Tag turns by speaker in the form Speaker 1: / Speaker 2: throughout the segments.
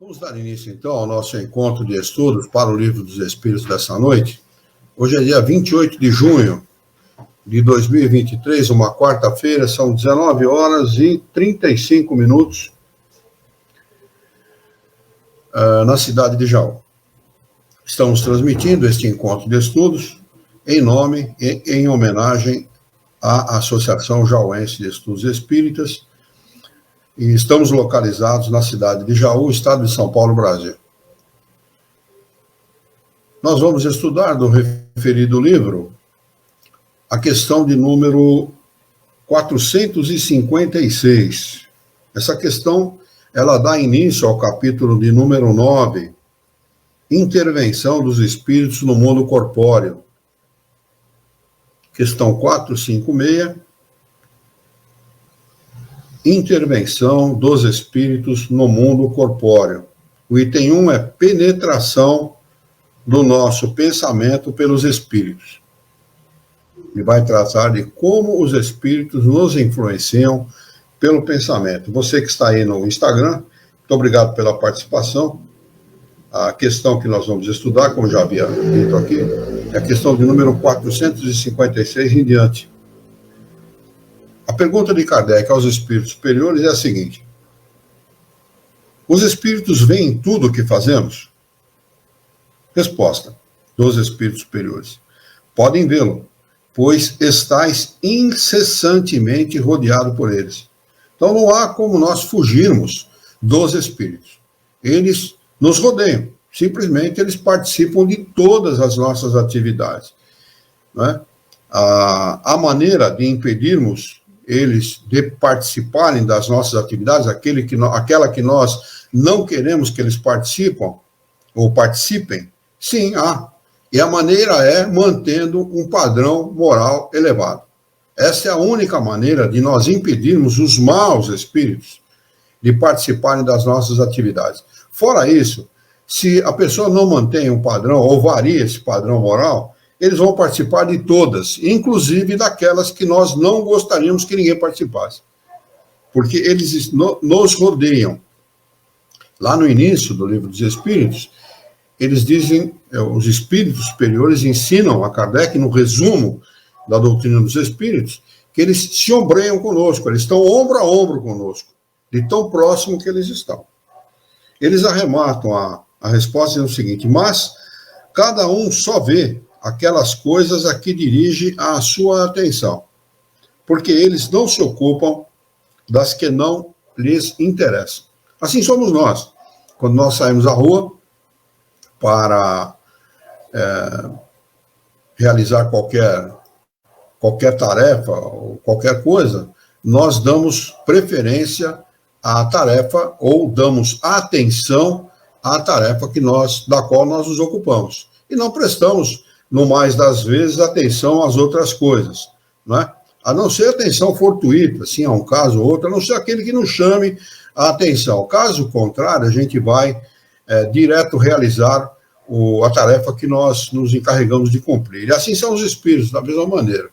Speaker 1: Vamos dar início, então, ao nosso encontro de estudos para o Livro dos Espíritos dessa noite. Hoje é dia 28 de junho de 2023, uma quarta-feira, são 19 horas e 35 minutos, na cidade de Jaú. Estamos transmitindo este encontro de estudos em nome e em homenagem à Associação Jauense de Estudos Espíritas, e estamos localizados na cidade de Jaú, estado de São Paulo, Brasil. Nós vamos estudar do referido livro a questão de número 456. Essa questão, ela dá início ao capítulo de número 9, Intervenção dos Espíritos no Mundo Corpóreo. Questão 456. Intervenção dos espíritos no mundo corpóreo. O item 1 é penetração do nosso pensamento pelos espíritos. E vai tratar de como os espíritos nos influenciam pelo pensamento. Você que está aí no Instagram, muito obrigado pela participação. A questão que nós vamos estudar, como já havia dito aqui, é a questão de número 456 em diante. A pergunta de Kardec aos espíritos superiores é a seguinte: os espíritos veem tudo o que fazemos? Resposta dos espíritos superiores: podem vê-lo, pois estáis incessantemente rodeado por eles. Então não há como nós fugirmos dos espíritos. Eles nos rodeiam, simplesmente eles participam de todas as nossas atividades, né? A maneira de impedirmos eles de participarem das nossas atividades, aquela que nós não queremos que eles participem, sim, há. E a maneira é mantendo um padrão moral elevado. Essa é a única maneira de nós impedirmos os maus espíritos de participarem das nossas atividades. Fora isso, se a pessoa não mantém um padrão ou varia esse padrão moral, eles vão participar de todas, inclusive daquelas que nós não gostaríamos que ninguém participasse. Porque eles nos rodeiam. Lá no início do Livro dos Espíritos, eles dizem, os espíritos superiores ensinam a Kardec, no resumo da doutrina dos espíritos, que eles se ombreiam conosco, eles estão ombro a ombro conosco, de tão próximo que eles estão. Eles arrematam a resposta dizendo o seguinte: mas cada um só vê aquelas coisas a que dirige a sua atenção, porque eles não se ocupam das que não lhes interessam. Assim somos nós. Quando nós saímos à rua para realizar qualquer tarefa ou qualquer coisa, nós damos preferência à tarefa ou damos atenção à tarefa da qual nós nos ocupamos. E não prestamos, no mais das vezes, atenção às outras coisas, não é? A não ser atenção fortuita, assim, a um caso ou outro, a não ser aquele que nos chame a atenção. Caso contrário, a gente vai direto realizar a tarefa que nós nos encarregamos de cumprir. E assim são os espíritos, da mesma maneira,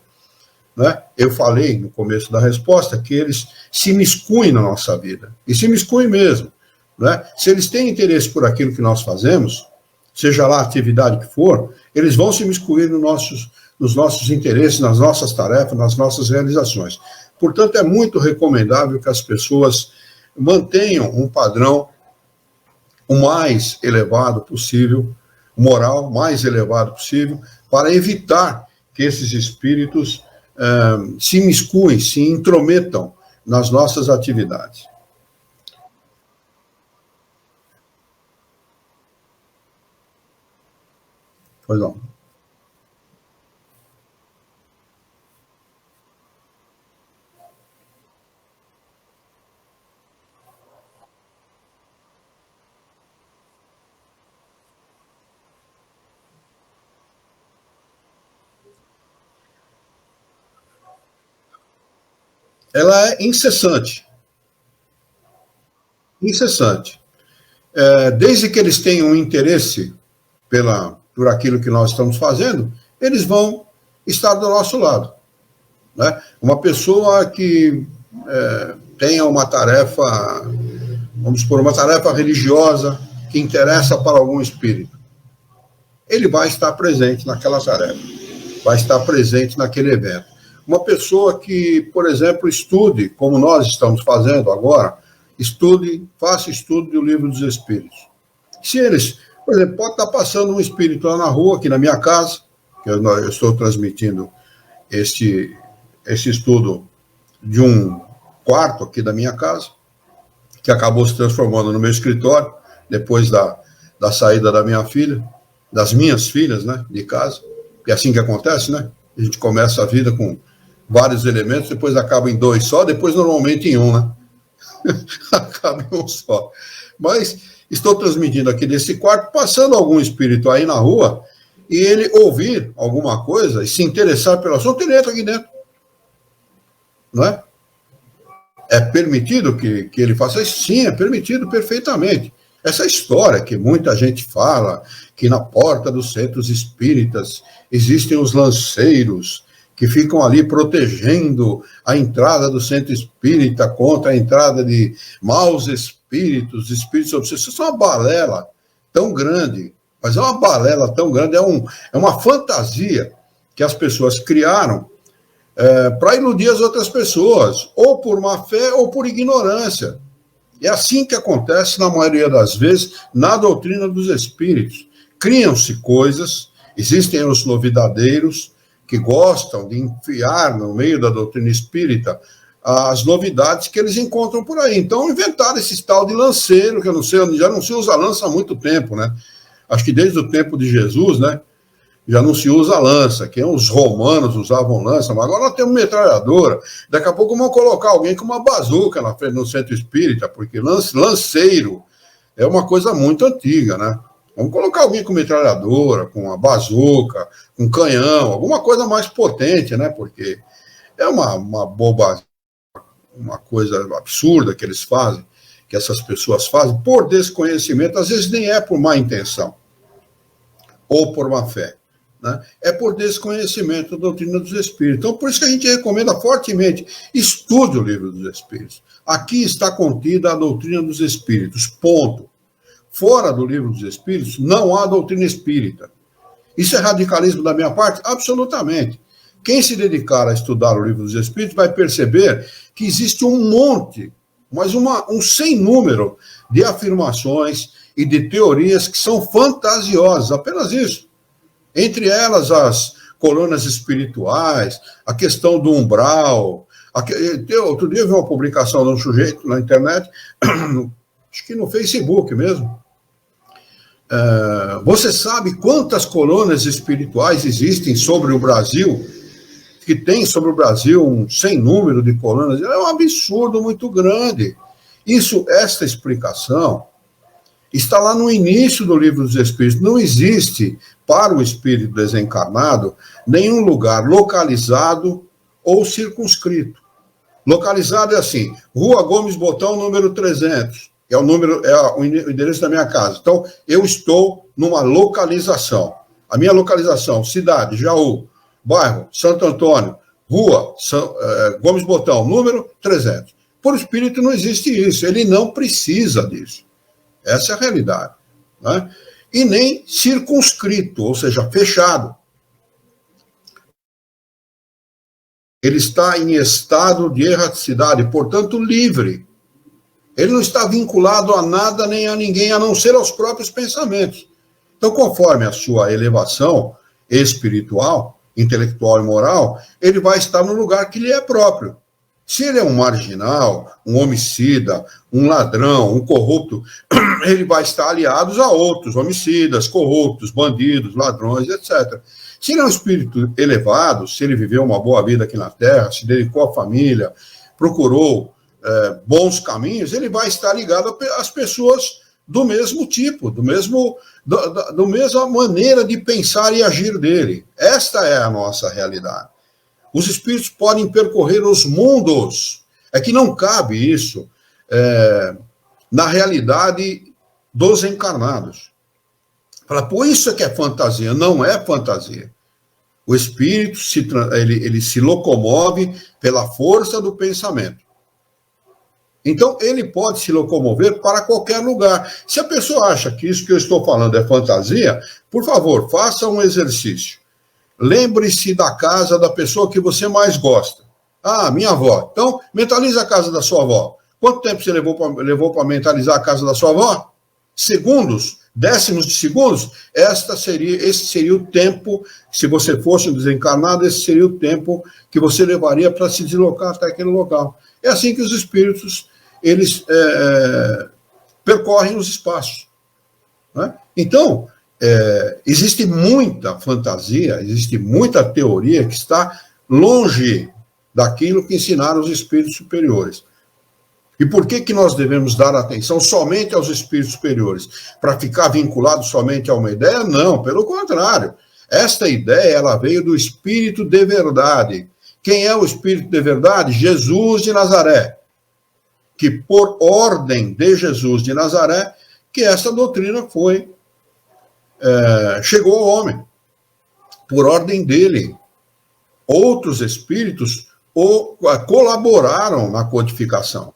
Speaker 1: né? Eu falei no começo da resposta que eles se miscuem na nossa vida, e se miscuem mesmo, né? Se eles têm interesse por aquilo que nós fazemos, seja lá a atividade que for, eles vão se miscuir nos nossos interesses, nas nossas tarefas, nas nossas realizações. Portanto, é muito recomendável que as pessoas mantenham um padrão o mais elevado possível, moral mais elevado possível, para evitar que esses espíritos se miscuem, se intrometam nas nossas atividades. Pois não. Ela é incessante. Incessante. Desde que eles tenham um interesse por aquilo que nós estamos fazendo, eles vão estar do nosso lado, né? Uma pessoa que tenha uma tarefa, vamos supor, uma tarefa religiosa que interessa para algum espírito, ele vai estar presente naquela tarefa, vai estar presente naquele evento. Uma pessoa que, por exemplo, estude, como nós estamos fazendo agora, faça estudo do Livro dos Espíritos. Se eles, por exemplo, pode estar passando um espírito lá na rua, aqui na minha casa, que eu estou transmitindo este estudo de um quarto aqui da minha casa, que acabou se transformando no meu escritório, depois da saída da minha filha, das minhas filhas, né, de casa, que é assim que acontece, né? A gente começa a vida com vários elementos, depois acaba em 2 só, depois normalmente em 1, né? Acaba em 1 só. Mas estou transmitindo aqui desse quarto, passando algum espírito aí na rua, e ele ouvir alguma coisa e se interessar pelo assunto, ele entra aqui dentro. Não é? É permitido que ele faça isso? Sim, é permitido perfeitamente. Essa história que muita gente fala, que na porta dos centros espíritas existem os lanceiros que ficam ali protegendo a entrada do centro espírita contra a entrada de maus espíritos obsessivos. Isso é uma balela tão grande, mas é uma balela tão grande, é uma fantasia que as pessoas criaram para iludir as outras pessoas, ou por má fé ou por ignorância. É assim que acontece, na maioria das vezes, na doutrina dos espíritos. Criam-se coisas, existem os novidadeiros que gostam de enfiar no meio da doutrina espírita as novidades que eles encontram por aí. Então, inventaram esse tal de lanceiro, que eu não sei, já não se usa lança há muito tempo, né? Acho que desde o tempo de Jesus, né? Já não se usa lança, que os romanos usavam lança, mas agora nós temos metralhadora. Daqui a pouco vamos colocar alguém com uma bazuca na frente no centro espírita, porque lanceiro é uma coisa muito antiga, né? Vamos colocar alguém com metralhadora, com uma bazuca, com canhão, alguma coisa mais potente, né? Porque é uma bobagem, uma coisa absurda que eles fazem, que essas pessoas fazem, por desconhecimento, às vezes nem é por má intenção, ou por má fé. Né? É por desconhecimento da doutrina dos Espíritos. Então, por isso que a gente recomenda fortemente, estude o Livro dos Espíritos. Aqui está contida a doutrina dos Espíritos, ponto. Fora do Livro dos Espíritos, não há doutrina espírita. Isso é radicalismo da minha parte? Absolutamente. Quem se dedicar a estudar o Livro dos Espíritos vai perceber que existe um monte, mas um sem número de afirmações e de teorias que são fantasiosas, apenas isso. Entre elas, as colunas espirituais, a questão do umbral. Outro dia eu vi uma publicação de um sujeito na internet, acho que no Facebook mesmo. Você sabe quantas colunas espirituais existem sobre o Brasil? Que tem sobre o Brasil um sem número de colunas. É um absurdo muito grande. Esta explicação está lá no início do Livro dos Espíritos. Não existe, para o espírito desencarnado, nenhum lugar localizado ou circunscrito. Localizado é assim, Rua Gomes Botão, número 300, é o endereço da minha casa. Então, eu estou numa localização. A minha localização, cidade, Jaú, bairro, Santo Antônio, Rua Gomes Botão, número 300. Por espírito não existe isso, ele não precisa disso. Essa é a realidade. Né? E nem circunscrito, ou seja, fechado. Ele está em estado de erraticidade, portanto, livre. Ele não está vinculado a nada nem a ninguém, a não ser aos próprios pensamentos. Então, conforme a sua elevação espiritual, intelectual e moral, ele vai estar no lugar que lhe é próprio. Se ele é um marginal, um homicida, um ladrão, um corrupto, ele vai estar aliado a outros homicidas, corruptos, bandidos, ladrões, etc. Se ele é um espírito elevado, se ele viveu uma boa vida aqui na Terra, se dedicou à família, procurou bons caminhos, ele vai estar ligado às pessoas do mesmo tipo, da mesma maneira de pensar e agir dele. Esta é a nossa realidade. Os espíritos podem percorrer os mundos. É que não cabe isso na realidade dos encarnados. Por isso é que é fantasia. Não é fantasia. O espírito ele se locomove pela força do pensamento. Então, ele pode se locomover para qualquer lugar. Se a pessoa acha que isso que eu estou falando é fantasia, por favor, faça um exercício. Lembre-se da casa da pessoa que você mais gosta. Ah, minha avó. Então, mentalize a casa da sua avó. Quanto tempo você levou para mentalizar a casa da sua avó? Segundos? Décimos de segundos? Esse seria o tempo, se você fosse um desencarnado, esse seria o tempo que você levaria para se deslocar até aquele local. É assim que os espíritos, eles percorrem os espaços. Né? Então, existe muita fantasia, existe muita teoria que está longe daquilo que ensinaram os espíritos superiores. E por que nós devemos dar atenção somente aos espíritos superiores? Para ficar vinculado somente a uma ideia? Não, pelo contrário. Esta ideia, ela veio do Espírito de verdade. Quem é o Espírito de verdade? Jesus de Nazaré. Que por ordem de Jesus de Nazaré, que essa doutrina chegou ao homem. Por ordem dele. Outros espíritos colaboraram na codificação.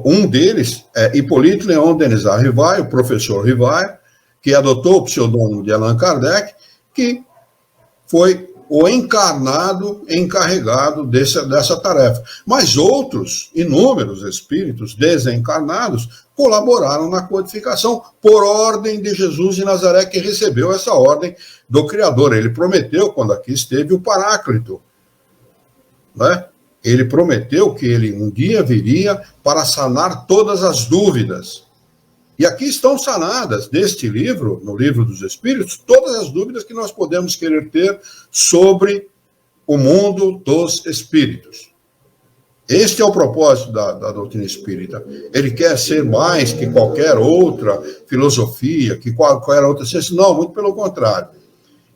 Speaker 1: Um deles é Hippolyte Léon Denis Rivail, o professor Rivail, que adotou o pseudônimo de Allan Kardec, que foi o encarregado dessa tarefa. Mas outros, inúmeros espíritos desencarnados, colaboraram na codificação por ordem de Jesus de Nazaré, que recebeu essa ordem do Criador. Ele prometeu, quando aqui esteve, o Paráclito, né? Ele prometeu que ele um dia viria para sanar todas as dúvidas. E aqui estão sanadas, neste livro, no Livro dos Espíritos, todas as dúvidas que nós podemos querer ter sobre o mundo dos espíritos. Este é o propósito da doutrina espírita. Ele quer ser mais que qualquer outra filosofia, que qualquer outra ciência. Não, muito pelo contrário.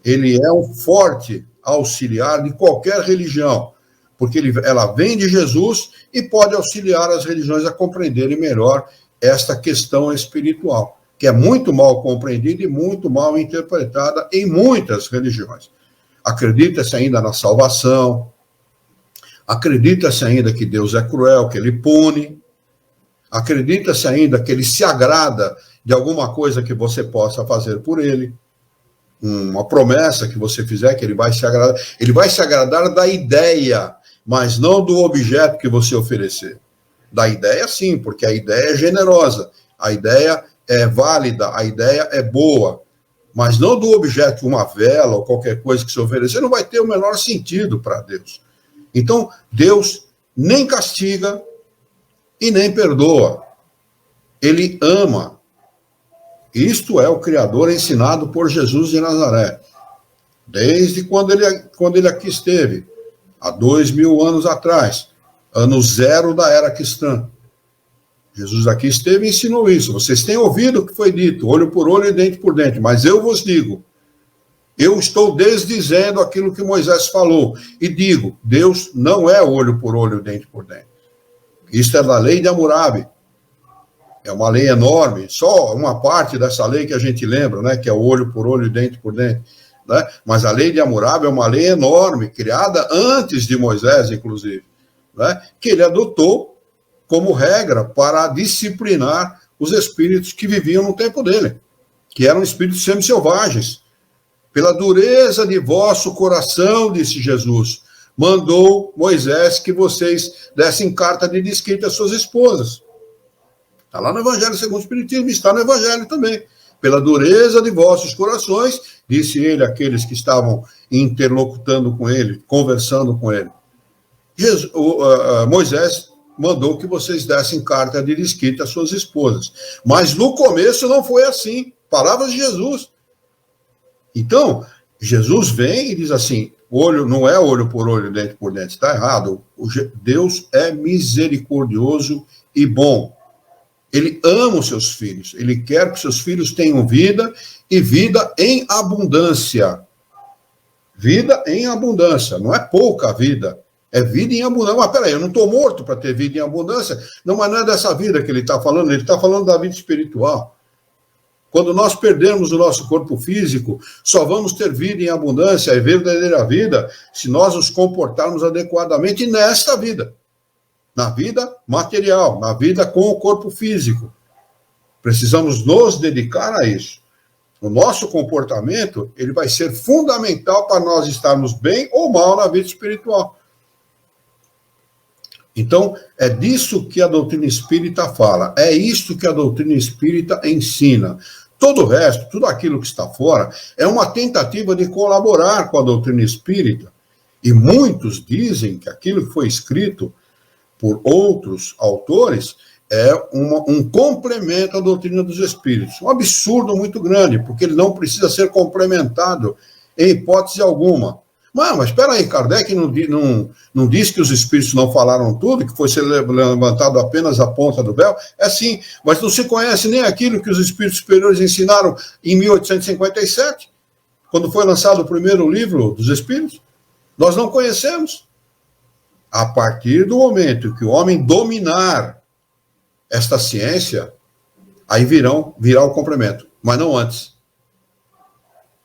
Speaker 1: Ele é um forte auxiliar de qualquer religião, porque ela vem de Jesus e pode auxiliar as religiões a compreenderem melhor esta questão espiritual, que é muito mal compreendida e muito mal interpretada em muitas religiões. Acredita-se ainda na salvação, acredita-se ainda que Deus é cruel, que ele pune, acredita-se ainda que ele se agrada de alguma coisa que você possa fazer por ele, uma promessa que você fizer, que ele vai se agradar da ideia, mas não do objeto que você oferecer. Da ideia, sim, porque a ideia é generosa, a ideia é válida, a ideia é boa, mas não do objeto, uma vela ou qualquer coisa que você oferecer, não vai ter o menor sentido para Deus. Então, Deus nem castiga e nem perdoa. Ele ama. Isto é o Criador ensinado por Jesus de Nazaré. Desde quando ele aqui esteve, há 2000 anos atrás, ano zero da era cristã. Jesus aqui esteve e ensinou isso. Vocês têm ouvido o que foi dito, olho por olho e dente por dente, mas eu vos digo, eu estou desdizendo aquilo que Moisés falou, e digo, Deus não é olho por olho e dente por dente. Isso é da lei de Hammurabi. É uma lei enorme, só uma parte dessa lei que a gente lembra, né, que é olho por olho e dente por dente. Né? Mas a lei de Hammurabi é uma lei enorme, criada antes de Moisés, inclusive, né? Que ele adotou como regra para disciplinar os espíritos que viviam no tempo dele, que eram espíritos semi-selvagens. Pela dureza de vosso coração, disse Jesus, mandou Moisés que vocês dessem carta de desquite às suas esposas. Está lá no Evangelho segundo o Espiritismo, está no Evangelho também. Pela dureza de vossos corações, disse ele àqueles que estavam interlocutando com ele, conversando com ele. Moisés mandou que vocês dessem carta de desquite às suas esposas. Mas no começo não foi assim. Palavras de Jesus. Então, Jesus vem e diz assim, olho não é olho por olho, dente por dente. Está errado. Deus é misericordioso e bom. Ele ama os seus filhos. Ele quer que seus filhos tenham vida e vida em abundância. Vida em abundância. Não é pouca vida. É vida em abundância. Mas peraí, eu não estou morto para ter vida em abundância? Não, mas não é dessa vida que ele está falando. Ele está falando da vida espiritual. Quando nós perdermos o nosso corpo físico, só vamos ter vida em abundância e verdadeira vida se nós nos comportarmos adequadamente nesta vida. na vida material, na vida com o corpo físico. Precisamos nos dedicar a isso. O nosso comportamento, ele vai ser fundamental para nós estarmos bem ou mal na vida espiritual. Então, é disso que a doutrina espírita fala, é isto que a doutrina espírita ensina. Todo o resto, tudo aquilo que está fora, é uma tentativa de colaborar com a doutrina espírita. E muitos dizem que aquilo que foi escrito por outros autores é um complemento à doutrina dos espíritos. Um absurdo muito grande, porque ele não precisa ser complementado em hipótese alguma. Mas espera aí, Kardec não diz que os espíritos não falaram tudo, que foi ser levantado apenas a ponta do véu? É sim, mas não se conhece nem aquilo que os espíritos superiores ensinaram em 1857, quando foi lançado o primeiro livro dos espíritos. Nós não conhecemos. A partir do momento que o homem dominar esta ciência, aí virá o complemento, mas não antes.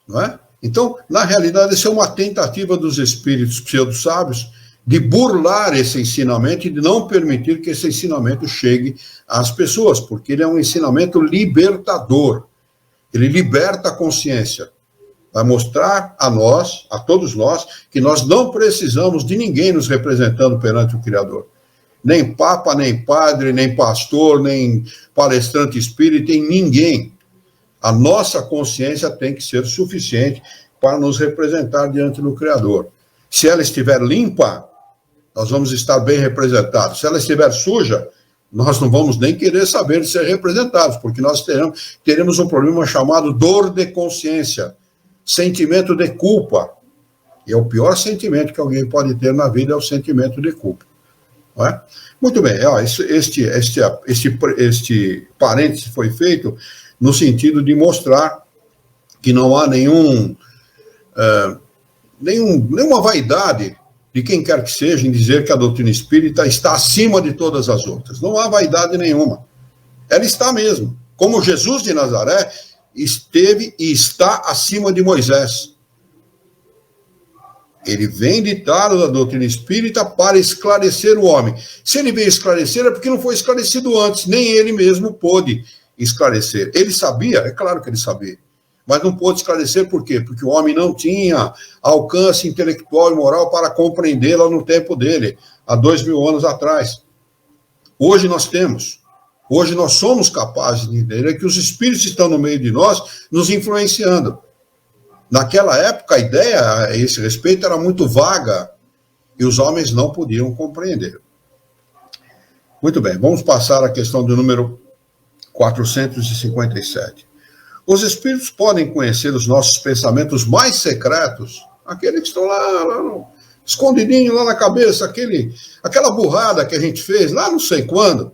Speaker 1: Não é? Então, na realidade, isso é uma tentativa dos espíritos pseudo-sábios de burlar esse ensinamento e de não permitir que esse ensinamento chegue às pessoas, porque ele é um ensinamento libertador. Ele liberta a consciência. Vai mostrar a nós, a todos nós, que nós não precisamos de ninguém nos representando perante o Criador. Nem papa, nem padre, nem pastor, nem palestrante espírita, nem ninguém. A nossa consciência tem que ser suficiente para nos representar diante do Criador. Se ela estiver limpa, nós vamos estar bem representados. Se ela estiver suja, nós não vamos nem querer saber de ser representados, porque nós teremos um problema chamado dor de consciência, sentimento de culpa. E é o pior sentimento que alguém pode ter na vida, é o sentimento de culpa. Não é? Muito bem, este parêntese foi feito no sentido de mostrar que não há nenhuma vaidade de quem quer que seja em dizer que a doutrina espírita está acima de todas as outras. Não há vaidade nenhuma. Ela está mesmo. Como Jesus de Nazaré esteve e está acima de Moisés. Ele vem ditado da doutrina espírita para esclarecer o homem. Se ele veio esclarecer, é porque não foi esclarecido antes, nem ele mesmo pôde esclarecer. Ele sabia? É claro que ele sabia. Mas não pôde esclarecer por quê? Porque o homem não tinha alcance intelectual e moral para compreendê-la no tempo dele, há 2000 anos atrás. Hoje nós temos. Hoje nós somos capazes de entender que os espíritos estão no meio de nós, nos influenciando. Naquela época, a ideia a esse respeito era muito vaga e os homens não podiam compreender. Muito bem, vamos passar à questão do número 457. Os espíritos podem conhecer os nossos pensamentos mais secretos, aqueles que estão lá escondidinho lá na cabeça, aquela burrada que a gente fez lá não sei quando,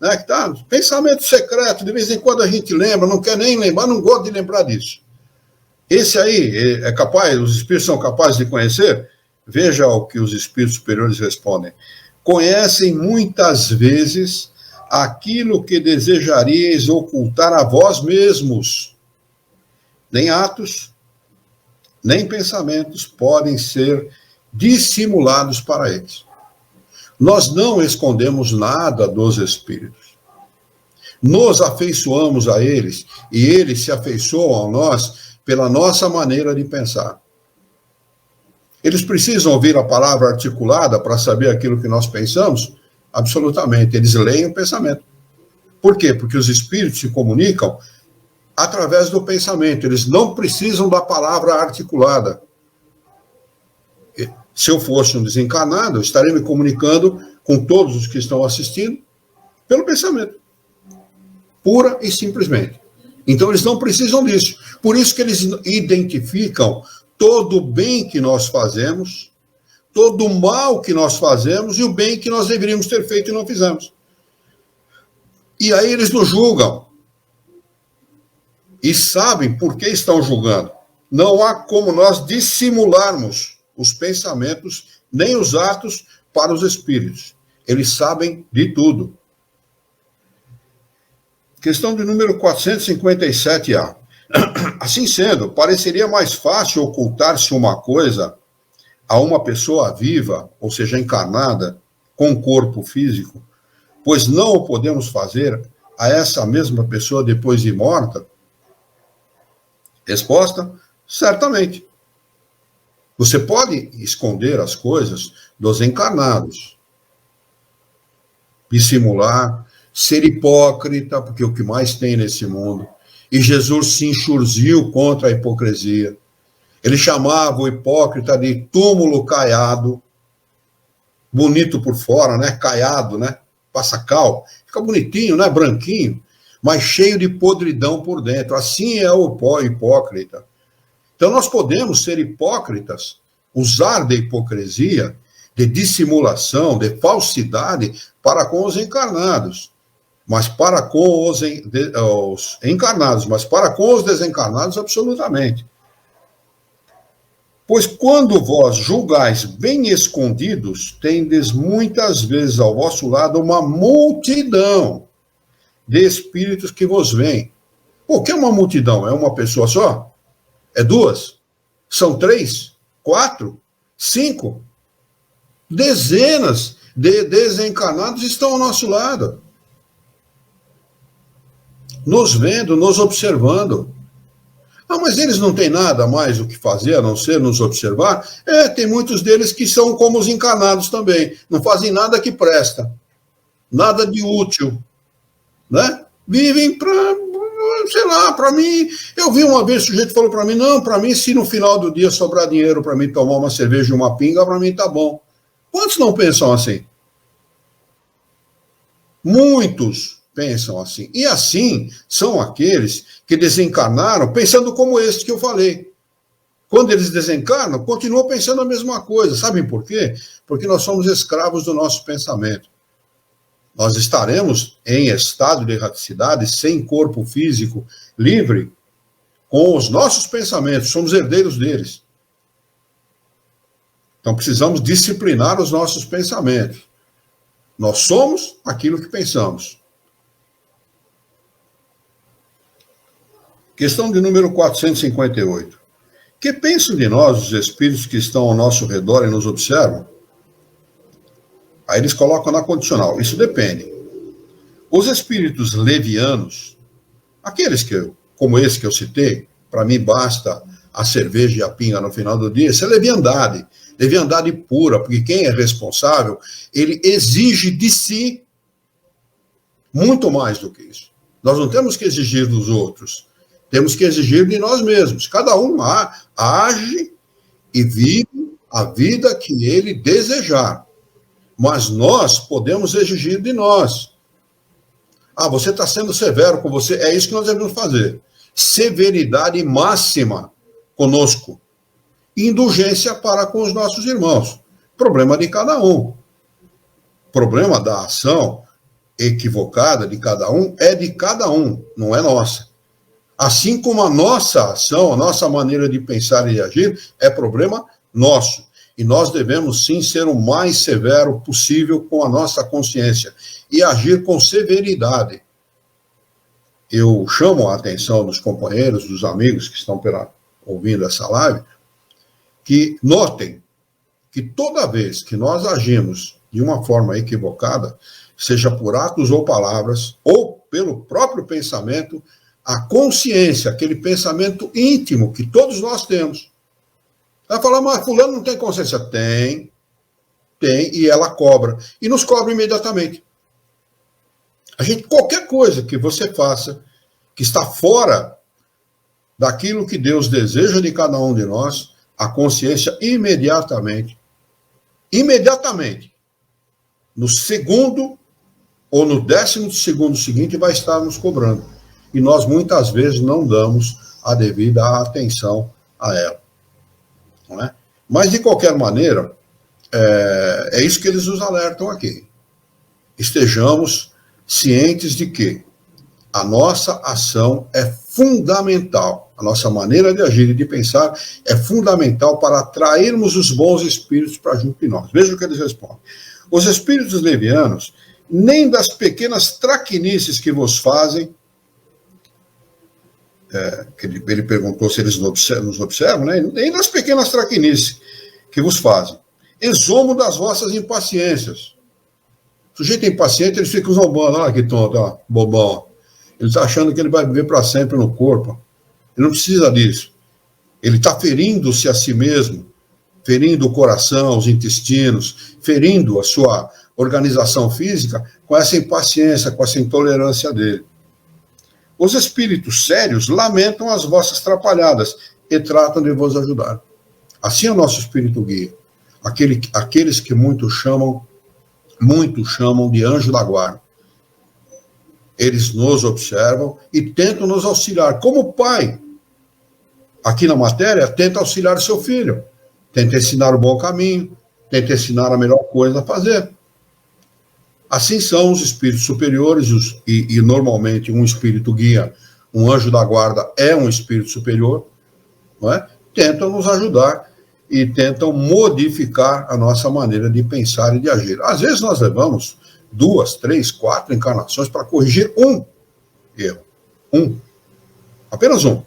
Speaker 1: né, que tá, pensamento secreto, de vez em quando a gente lembra, não quer nem lembrar, não gosta de lembrar disso. Esse aí é capaz, os espíritos são capazes de conhecer? Veja o que os espíritos superiores respondem. Conhecem muitas vezes aquilo que desejaríeis ocultar a vós mesmos. Nem atos, nem pensamentos podem ser dissimulados para eles. Nós não escondemos nada dos espíritos. Nos afeiçoamos a eles e eles se afeiçoam a nós pela nossa maneira de pensar. Eles precisam ouvir a palavra articulada para saber aquilo que nós pensamos? Absolutamente. Eles leem o pensamento. Por quê? Porque os espíritos se comunicam através do pensamento. Eles não precisam da palavra articulada. Se eu fosse um desencarnado, eu estaria me comunicando com todos os que estão assistindo pelo pensamento. Pura e simplesmente. Então, eles não precisam disso. Por isso que eles identificam todo o bem que nós fazemos, todo o mal que nós fazemos e o bem que nós deveríamos ter feito e não fizemos. E aí eles nos julgam. E sabem por que estão julgando. Não há como nós dissimularmos os pensamentos, nem os atos para os espíritos. Eles sabem de tudo. Questão de número 457A. Assim sendo, pareceria mais fácil ocultar-se uma coisa a uma pessoa viva, ou seja, encarnada, com corpo físico, pois não o podemos fazer a essa mesma pessoa depois de morta? Resposta: certamente. Você pode esconder as coisas dos encarnados, dissimular, ser hipócrita, porque é o que mais tem nesse mundo. E Jesus se insurgiu contra a hipocrisia. Ele chamava o hipócrita de túmulo caiado, bonito por fora, né? Caiado, né? Passacal. Fica bonitinho, né? Branquinho, mas cheio de podridão por dentro. Assim é o hipócrita. Então nós podemos ser hipócritas, usar da hipocrisia, de dissimulação, de falsidade para com os encarnados, mas para com os encarnados, mas para com os desencarnados, absolutamente. Pois quando vós julgais bem escondidos, tendes muitas vezes ao vosso lado uma multidão de espíritos que vos veem. O que é uma multidão? É uma pessoa só? É duas? São 3? 4? 5? Dezenas de desencarnados estão ao nosso lado, nos vendo, nos observando. Ah, mas eles não têm nada mais o que fazer a não ser nos observar? Tem muitos deles que são como os encarnados também, não fazem nada que presta, nada de útil, né? Vivem para, sei lá, para mim, eu vi uma vez o sujeito falou para mim, não, para mim, se no final do dia sobrar dinheiro para mim tomar uma cerveja e uma pinga, para mim tá bom. Quantos não pensam assim? Muitos pensam assim. E assim são aqueles que desencarnaram pensando como este que eu falei. Quando eles desencarnam, continuam pensando a mesma coisa. Sabem por quê? Porque nós somos escravos do nosso pensamento. Nós estaremos em estado de erraticidade, sem corpo físico, livre, com os nossos pensamentos, somos herdeiros deles. Então precisamos disciplinar os nossos pensamentos. Nós somos aquilo que pensamos. Questão de número 458. Que pensam de nós os espíritos que estão ao nosso redor e nos observam? Aí eles colocam na condicional. Isso depende. Os espíritos levianos, aqueles que, como esse que eu citei, para mim basta a cerveja e a pinga no final do dia, isso é leviandade. Leviandade pura, porque quem é responsável, ele exige de si muito mais do que isso. Nós não temos que exigir dos outros, temos que exigir de nós mesmos. Cada um age e vive a vida que ele desejar. Mas nós podemos exigir de nós. Ah, você está sendo severo com você. É isso que nós devemos fazer. Severidade máxima conosco. Indulgência para com os nossos irmãos. Problema de cada um. Problema da ação equivocada de cada um é de cada um, não é nossa. Assim como a nossa ação, a nossa maneira de pensar e de agir é problema nosso. E nós devemos, sim, ser o mais severo possível com a nossa consciência e agir com severidade. Eu chamo a atenção dos companheiros, dos amigos que estão ouvindo essa live, que notem que toda vez que nós agimos de uma forma equivocada, seja por atos ou palavras, ou pelo próprio pensamento, a consciência, aquele pensamento íntimo que todos nós temos. Vai falar, mas fulano não tem consciência. Tem, e ela cobra. E nos cobra imediatamente. Qualquer coisa que você faça, que está fora daquilo que Deus deseja de cada um de nós, a consciência imediatamente, no segundo ou no 10º seguinte, vai estar nos cobrando. E nós muitas vezes não damos a devida atenção a ela. Não é? Mas, de qualquer maneira, é isso que eles nos alertam aqui. Estejamos cientes de que a nossa ação é fundamental, a nossa maneira de agir e de pensar é fundamental para atrairmos os bons espíritos para junto de nós. Veja o que eles respondem. Os espíritos levianos, nem das pequenas traquinices que vos fazem, que ele perguntou se eles nos observam, né? Nem das pequenas traquinices que vos fazem, exomo das vossas impaciências. sujeito é impaciente, ele fica zombando, olha que tonto, ó, bobão. Ele está achando que ele vai viver para sempre no corpo. Ele não precisa disso. Ele está ferindo-se a si mesmo, ferindo o coração, os intestinos, ferindo a sua organização física com essa impaciência, com essa intolerância dele. Os espíritos sérios lamentam as vossas trapalhadas e tratam de vos ajudar. Assim é o nosso espírito guia. Aqueles que muito chamam de anjo da guarda. Eles nos observam e tentam nos auxiliar, como o pai, aqui na matéria, tenta auxiliar seu filho, tenta ensinar o bom caminho, tenta ensinar a melhor coisa a fazer. Assim são os espíritos superiores, e normalmente um espírito guia, um anjo da guarda é um espírito superior, não é? Tentam nos ajudar e tentam modificar a nossa maneira de pensar e de agir. Às vezes nós levamos 2, 3, 4 encarnações para corrigir um erro. Apenas um.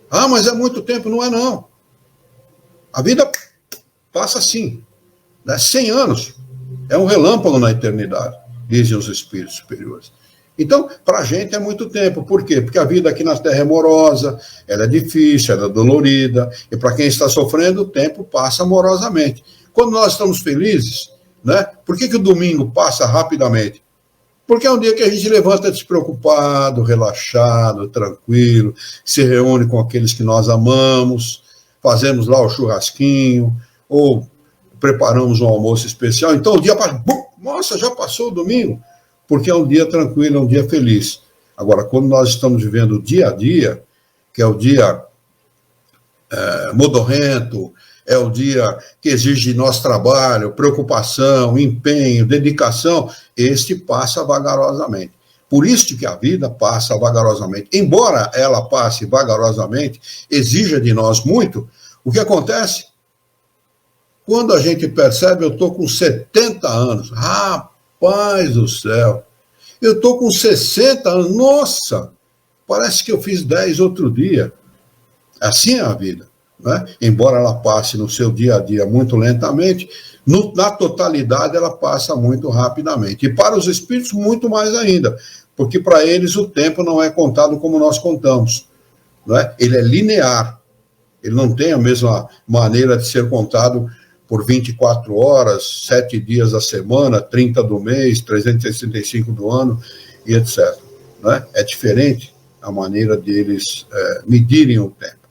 Speaker 1: Ah, mas é muito tempo. Não é, não. A vida passa assim, né? 100 anos. É um relâmpago na eternidade, dizem os espíritos superiores. Então, para a gente é muito tempo. Por quê? Porque a vida aqui na Terra é morosa, ela é difícil, ela é dolorida, e para quem está sofrendo, o tempo passa amorosamente. Quando nós estamos felizes, né? Por que o domingo passa rapidamente? Porque é um dia que a gente levanta despreocupado, relaxado, tranquilo, se reúne com aqueles que nós amamos, fazemos lá o churrasquinho, ou preparamos um almoço especial. Então o dia passa, nossa, já passou o domingo, porque é um dia tranquilo, é um dia feliz. Agora, quando nós estamos vivendo o dia a dia, que é o dia modorrento, é o dia que exige de nós trabalho, preocupação, empenho, dedicação, este passa vagarosamente. Por isso que a vida passa vagarosamente. Embora ela passe vagarosamente, exija de nós muito, o que acontece? Quando a gente percebe, eu estou com 70 anos, rapaz do céu, eu estou com 60 anos, nossa, parece que eu fiz 10 outro dia. Assim é a vida. Né? Embora ela passe no seu dia a dia muito lentamente, na totalidade ela passa muito rapidamente. E para os espíritos, muito mais ainda, porque para eles o tempo não é contado como nós contamos. Né? Ele é linear, ele não tem a mesma maneira de ser contado por 24 horas, 7 dias da semana, 30 do mês, 365 do ano, e etc. Né? É diferente a maneira deles medirem o tempo.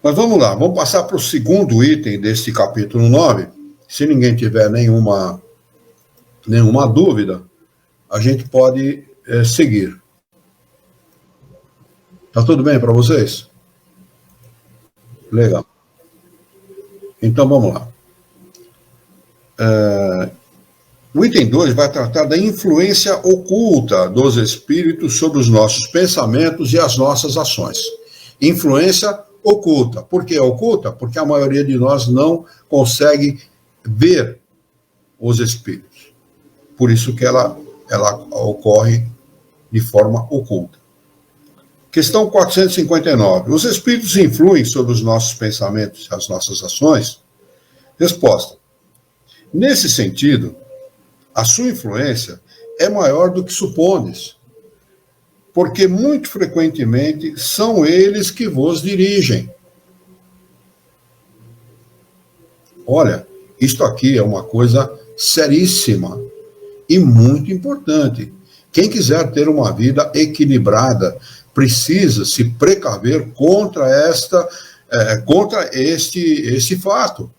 Speaker 1: Mas vamos lá, vamos passar para o segundo item desse capítulo 9. Se ninguém tiver nenhuma dúvida, a gente pode seguir. Tá tudo bem para vocês? Legal. Então vamos lá. O item 2 vai tratar da influência oculta dos espíritos sobre os nossos pensamentos e as nossas ações. Influência oculta. Por que oculta? Porque a maioria de nós não consegue ver os espíritos. Por isso que ela ocorre de forma oculta. Questão 459. Os espíritos influem sobre os nossos pensamentos e as nossas ações? Resposta. Nesse sentido, a sua influência é maior do que supondes, porque muito frequentemente são eles que vos dirigem. Olha, isto aqui é uma coisa seríssima e muito importante. Quem quiser ter uma vida equilibrada precisa se precaver contra este fato.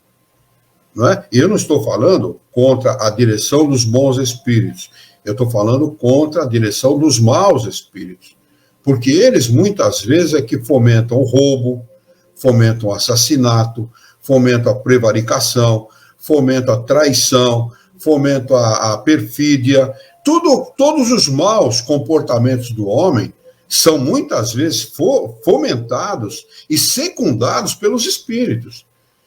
Speaker 1: Não é? Eu não estou falando contra a direção dos bons espíritos, eu estou falando contra a direção dos maus espíritos, porque eles muitas vezes é que fomentam o roubo, fomentam o assassinato, fomentam a prevaricação, fomentam a traição, fomentam a perfídia. Todos os maus comportamentos do homem são muitas vezes fomentados e secundados pelos espíritos,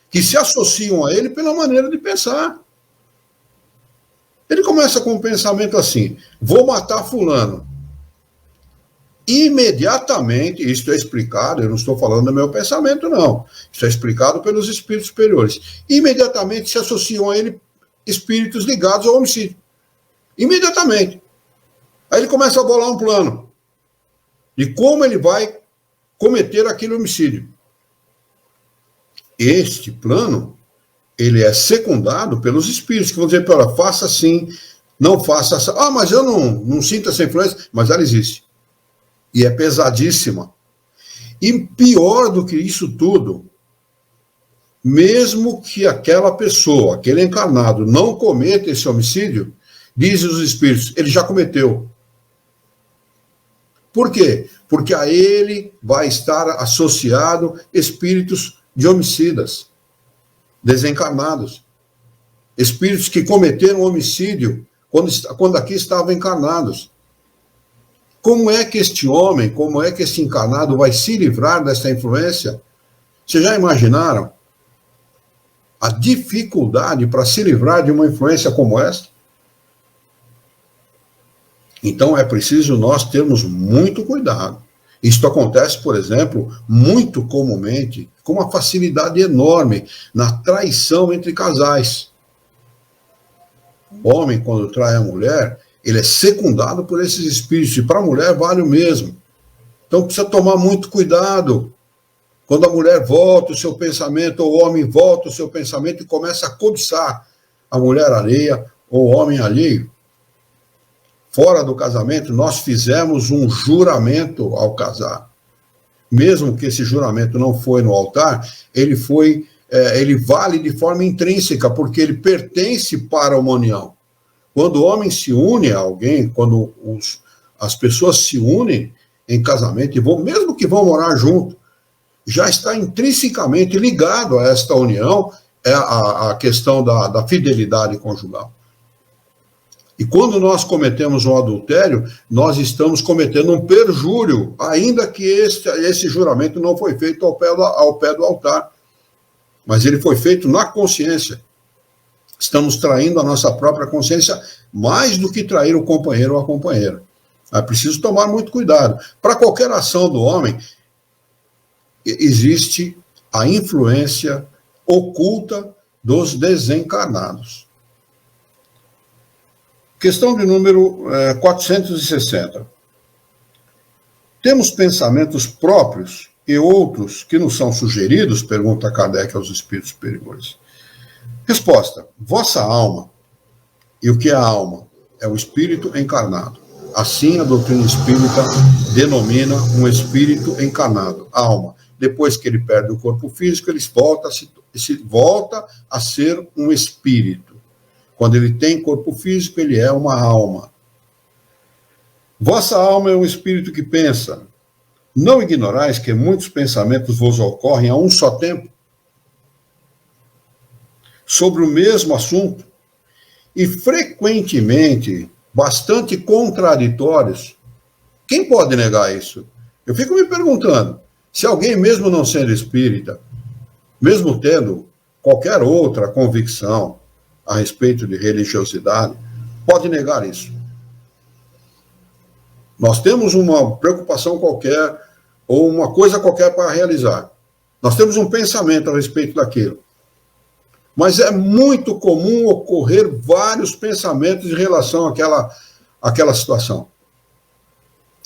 Speaker 1: que se associam a ele pela maneira de pensar. Ele começa com um pensamento assim: vou matar fulano. Imediatamente, isso é explicado, eu não estou falando do meu pensamento, não. Isso é explicado pelos espíritos superiores. Imediatamente se associam a ele espíritos ligados ao homicídio. Imediatamente. Aí ele começa a bolar um plano de como ele vai cometer aquele homicídio. Este plano, ele é secundado pelos espíritos, que vão dizer, olha, faça assim, não faça assim. Ah, mas eu não sinto essa influência, mas ela existe. E é pesadíssima. E pior do que isso tudo, mesmo que aquela pessoa, aquele encarnado, não cometa esse homicídio, dizem os espíritos, ele já cometeu. Por quê? Porque a ele vai estar associado espíritos de homicidas, desencarnados. Espíritos que cometeram homicídio quando aqui estavam encarnados. Como é que este homem, como é que este encarnado vai se livrar dessa influência? Vocês já imaginaram a dificuldade para se livrar de uma influência como esta? Então é preciso nós termos muito cuidado. Isto acontece, por exemplo, muito comumente, com uma facilidade enorme, na traição entre casais. O homem, quando trai a mulher, ele é secundado por esses espíritos, e para a mulher vale o mesmo. Então precisa tomar muito cuidado. Quando a mulher volta o seu pensamento, ou o homem volta o seu pensamento e começa a cobiçar a mulher alheia ou o homem alheio. Fora do casamento, nós fizemos um juramento ao casar. Mesmo que esse juramento não foi no altar, ele vale de forma intrínseca, porque ele pertence para uma união. Quando o homem se une a alguém, quando as pessoas se unem em casamento, e mesmo que vão morar junto, já está intrinsecamente ligado a esta união, a questão da fidelidade conjugal. E quando nós cometemos um adultério, nós estamos cometendo um perjúrio, ainda que esse juramento não foi feito ao pé do altar, mas ele foi feito na consciência. Estamos traindo a nossa própria consciência mais do que trair o companheiro ou a companheira. É preciso tomar muito cuidado. Para qualquer ação do homem, existe a influência oculta dos desencarnados. Questão de número 460. Temos pensamentos próprios e outros que nos são sugeridos? Pergunta Kardec aos espíritos superiores. Resposta. Vossa alma. E o que é a alma? É o espírito encarnado. Assim, a doutrina espírita denomina um espírito encarnado, alma. Depois que ele perde o corpo físico, ele volta a ser um espírito. Quando ele tem corpo físico, ele é uma alma. Vossa alma é um espírito que pensa. Não ignorais que muitos pensamentos vos ocorrem a um só tempo, sobre o mesmo assunto, e frequentemente bastante contraditórios. Quem pode negar isso? Eu fico me perguntando, se alguém, mesmo não sendo espírita, mesmo tendo qualquer outra convicção a respeito de religiosidade, pode negar isso. Nós temos uma preocupação qualquer, ou uma coisa qualquer para realizar. Nós temos um pensamento a respeito daquilo. Mas é muito comum ocorrer vários pensamentos em relação àquela situação.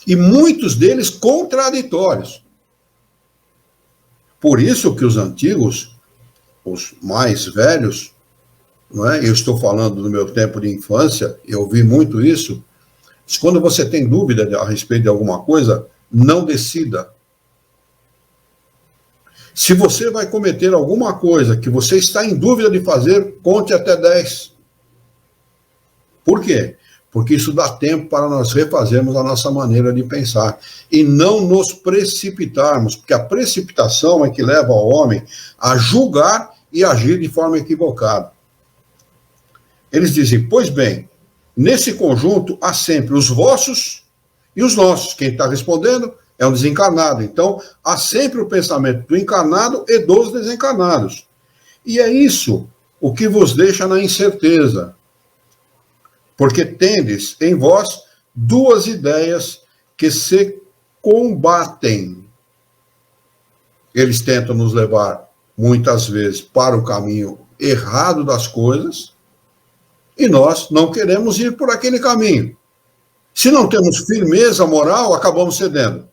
Speaker 1: E muitos deles contraditórios. Por isso que os antigos, os mais velhos, não é? Eu estou falando do meu tempo de infância, eu vi muito isso. Quando você tem dúvida a respeito de alguma coisa, não decida. Se você vai cometer alguma coisa que você está em dúvida de fazer, conte até 10. Por quê? Porque isso dá tempo para nós refazermos a nossa maneira de pensar e não nos precipitarmos, porque a precipitação é que leva o homem a julgar e agir de forma equivocada. Eles dizem, pois bem, nesse conjunto há sempre os vossos e os nossos. Quem está respondendo é um desencarnado. Então, há sempre o pensamento do encarnado e dos desencarnados. E é isso o que vos deixa na incerteza. Porque tendes em vós duas ideias que se combatem. Eles tentam nos levar, muitas vezes, para o caminho errado das coisas, E nós não queremos ir por aquele caminho. Se não temos firmeza moral, acabamos cedendo.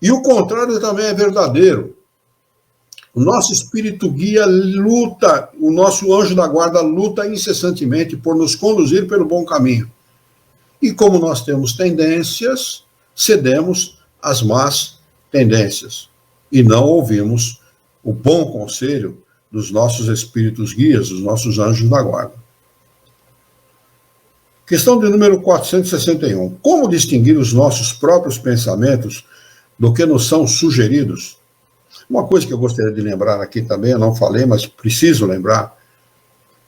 Speaker 1: E o contrário também é verdadeiro. O nosso espírito guia luta, o nosso anjo da guarda luta incessantemente por nos conduzir pelo bom caminho. E como nós temos tendências, cedemos às más tendências. E não ouvimos o bom conselho dos nossos espíritos guias, dos nossos anjos da guarda. Questão de número 461. Como distinguir os nossos próprios pensamentos do que nos são sugeridos? Uma coisa que eu gostaria de lembrar aqui também, eu não falei, mas preciso lembrar,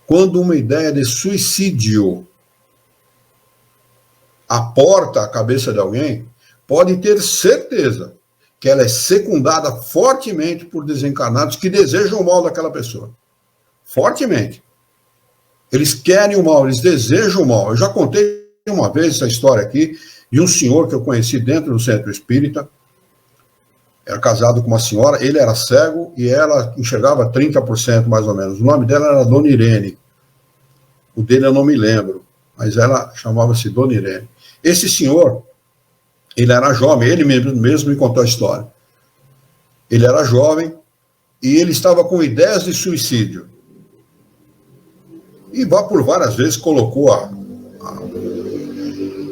Speaker 1: quando uma ideia de suicídio aporta a cabeça de alguém, pode ter certeza que ela é secundada fortemente por desencarnados que desejam o mal daquela pessoa. Fortemente. Eles querem o mal, eles desejam o mal. Eu já contei uma vez essa história aqui de um senhor que eu conheci dentro do centro espírita. Era casado com uma senhora, ele era cego e ela enxergava 30% mais ou menos. O nome dela era Dona Irene. O dele eu não me lembro, mas ela chamava-se Dona Irene. Esse senhor, ele era jovem, ele mesmo me contou a história. Ele era jovem e ele estava com ideias de suicídio. E por várias vezes colocou a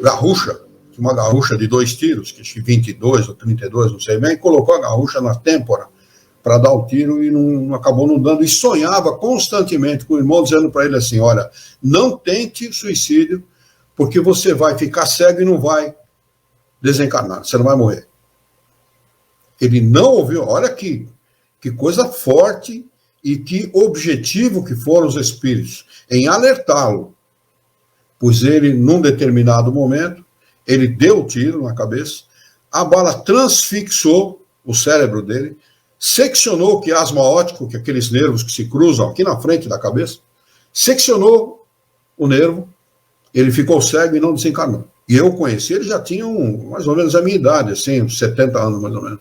Speaker 1: garrucha, uma garrucha de 2 tiros, que 22 ou 32, não sei bem, e colocou a garrucha na têmpora para dar o tiro e não acabou não dando. E sonhava constantemente com o irmão, dizendo para ele assim, olha, não tente suicídio, porque você vai ficar cego e não vai desencarnar, você não vai morrer. Ele não ouviu, olha que coisa forte e que objetivo que foram os espíritos em alertá-lo, pois ele, num determinado momento, ele deu o tiro na cabeça, a bala transfixou o cérebro dele, seccionou o quiasma óptico, que é aqueles nervos que se cruzam aqui na frente da cabeça, seccionou o nervo, ele ficou cego e não desencarnou. E eu conheci, ele já tinha mais ou menos a minha idade, assim, uns 70 anos mais ou menos.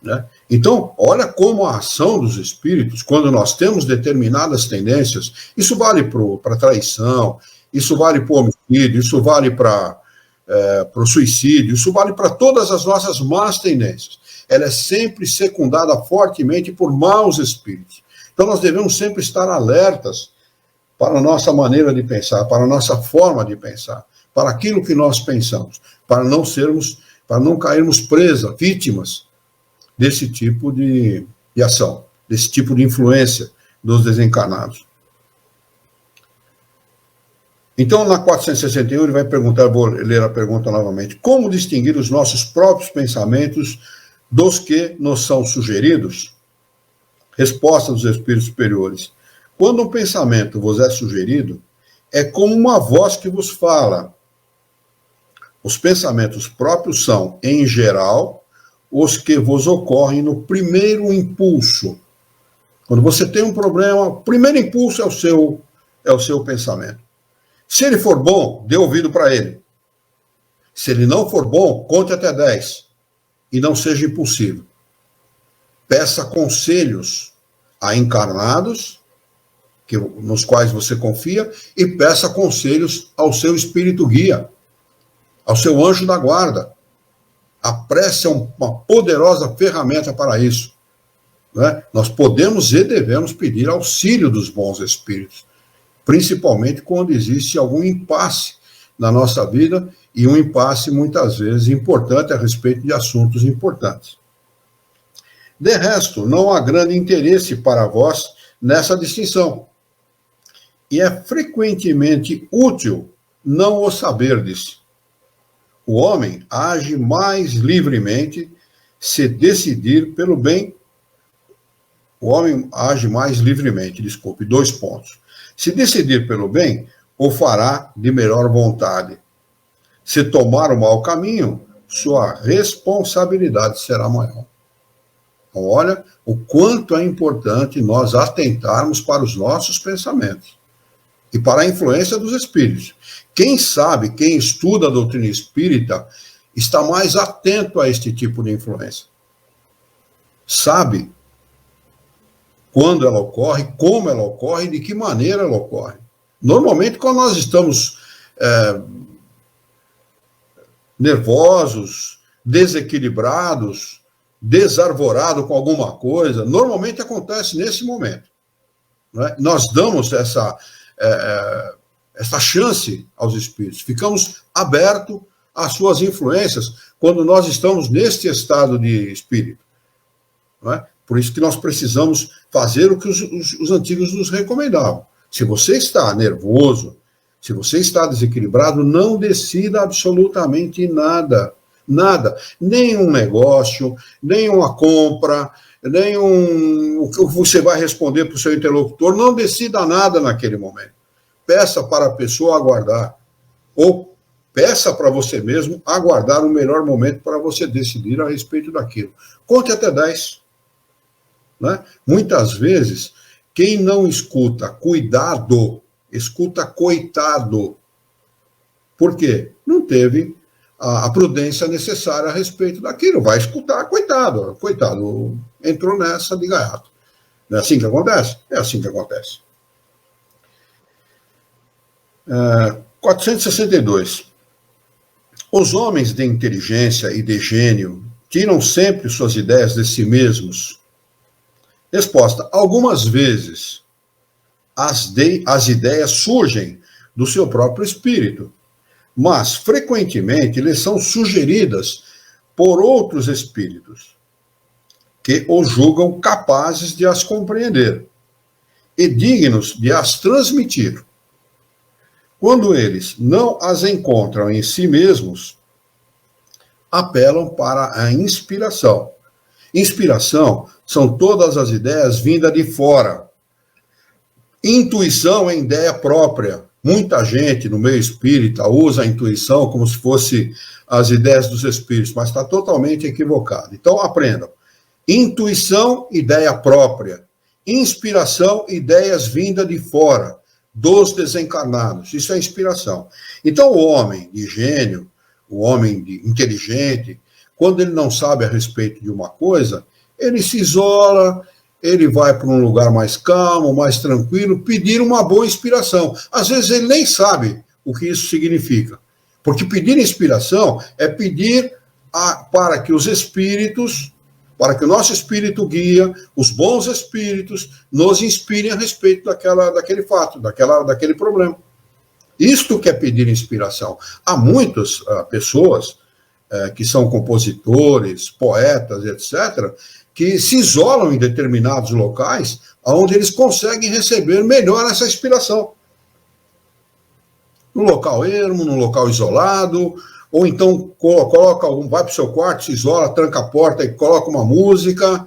Speaker 1: Né? Então, olha como a ação dos espíritos, quando nós temos determinadas tendências, isso vale para traição, isso vale para o homicídio, isso vale para o suicídio, isso vale para todas as nossas más tendências. Ela é sempre secundada fortemente por maus espíritos. Então, nós devemos sempre estar alertas para a nossa maneira de pensar, para a nossa forma de pensar, para aquilo que nós pensamos, para não cairmos presas, vítimas desse tipo de ação, desse tipo de influência dos desencarnados. Então, na 461, ele vai perguntar, vou ler a pergunta novamente, como distinguir os nossos próprios pensamentos dos que nos são sugeridos? Resposta dos espíritos superiores. Quando um pensamento vos é sugerido, é como uma voz que vos fala. Os pensamentos próprios são, em geral, os que vos ocorrem no primeiro impulso. Quando você tem um problema, o primeiro impulso é o seu pensamento. Se ele for bom, dê ouvido para ele. Se ele não for bom, conte até 10. E não seja impulsivo. Peça conselhos a encarnados, nos quais você confia, e peça conselhos ao seu espírito guia, ao seu anjo da guarda. A prece é uma poderosa ferramenta para isso. Né? Nós podemos e devemos pedir auxílio dos bons espíritos, principalmente quando existe algum impasse na nossa vida, e um impasse muitas vezes importante a respeito de assuntos importantes. De resto, não há grande interesse para vós nessa distinção, e é frequentemente útil não o saberdes. O homem age mais livremente se decidir pelo bem. O homem age mais livremente, 2 pontos. Se decidir pelo bem, o fará de melhor vontade. Se tomar o mau caminho, sua responsabilidade será maior. Então, olha o quanto é importante nós atentarmos para os nossos pensamentos e para a influência dos espíritos. Quem sabe, quem estuda a doutrina espírita, está mais atento a este tipo de influência. Sabe quando ela ocorre, como ela ocorre, de que maneira ela ocorre. Normalmente, quando nós estamos nervosos, desequilibrados, desarvorados com alguma coisa, normalmente acontece nesse momento. Né? Nós damos essa chance aos espíritos, ficamos abertos às suas influências quando nós estamos neste estado de espírito. Não é? Por isso que nós precisamos fazer o que os antigos nos recomendavam. Se você está nervoso, se você está desequilibrado, não decida absolutamente nada. Nada. Nem um negócio, nem uma compra, nem o que você vai responder para o seu interlocutor. Não decida nada naquele momento. Peça para a pessoa aguardar. Ou peça para você mesmo aguardar o melhor momento para você decidir a respeito daquilo. Conte até 10. Né? Muitas vezes, quem não escuta cuidado, escuta coitado. Por quê? Não teve a prudência necessária a respeito daquilo. Vai escutar coitado. Coitado, entrou nessa de gaiato. Não é assim que acontece? É assim que acontece. 462. Os homens de inteligência e de gênio tiram sempre suas ideias de si mesmos. Resposta: algumas vezes as ideias surgem do seu próprio espírito, mas frequentemente lhes são sugeridas por outros espíritos que os julgam capazes de as compreender e dignos de as transmitir. Quando eles não as encontram em si mesmos, apelam para a inspiração. Inspiração são todas as ideias vindas de fora. Intuição é ideia própria. Muita gente no meio espírita usa a intuição como se fosse as ideias dos espíritos, mas está totalmente equivocado. Então, aprendam. Intuição, ideia própria. Inspiração, ideias vindas de fora, dos desencarnados. Isso é inspiração. Então, o homem de gênio, o homem inteligente, quando ele não sabe a respeito de uma coisa, ele se isola, ele vai para um lugar mais calmo, mais tranquilo, pedir uma boa inspiração. Às vezes ele nem sabe o que isso significa. Porque pedir inspiração é pedir para que os espíritos, para que o nosso espírito guia, os bons espíritos, nos inspirem a respeito daquele fato, daquele problema. Isto que é pedir inspiração. Há muitas pessoas que são compositores, poetas, etc., que se isolam em determinados locais onde eles conseguem receber melhor essa inspiração. Num local ermo, num local isolado, ou então vai para o seu quarto, se isola, tranca a porta e coloca uma música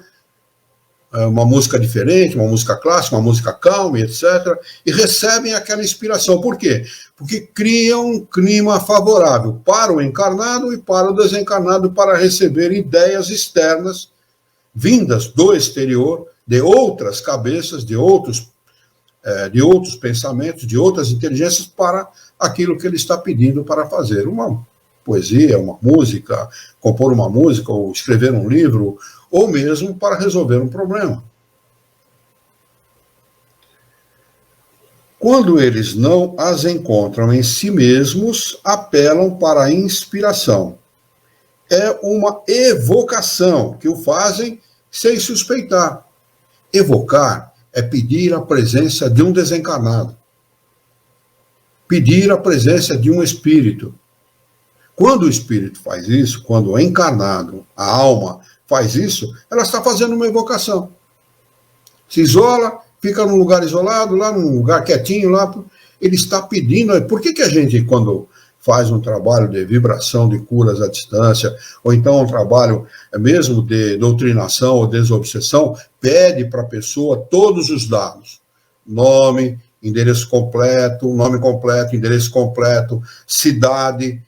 Speaker 1: diferente, uma música clássica, uma música calma, etc., e recebem aquela inspiração. Por quê? Porque criam um clima favorável para o encarnado e para o desencarnado para receber ideias externas vindas do exterior, de outras cabeças, de outros pensamentos, de outras inteligências para aquilo que ele está pedindo para fazer. Uma poesia, uma música, compor uma música, ou escrever um livro, ou mesmo para resolver um problema. Quando eles não as encontram em si mesmos, apelam para a inspiração. É uma evocação que o fazem sem suspeitar. Evocar é pedir a presença de um desencarnado. Pedir a presença de um espírito. Quando o espírito faz isso, quando o encarnado, a alma, faz isso, ela está fazendo uma evocação. Se isola, fica num lugar isolado, lá num lugar quietinho, lá, ele está pedindo. Por que a gente, quando faz um trabalho de vibração de curas à distância, ou então um trabalho mesmo de doutrinação ou desobsessão, pede para a pessoa todos os dados? Nome, endereço completo, endereço completo, cidade,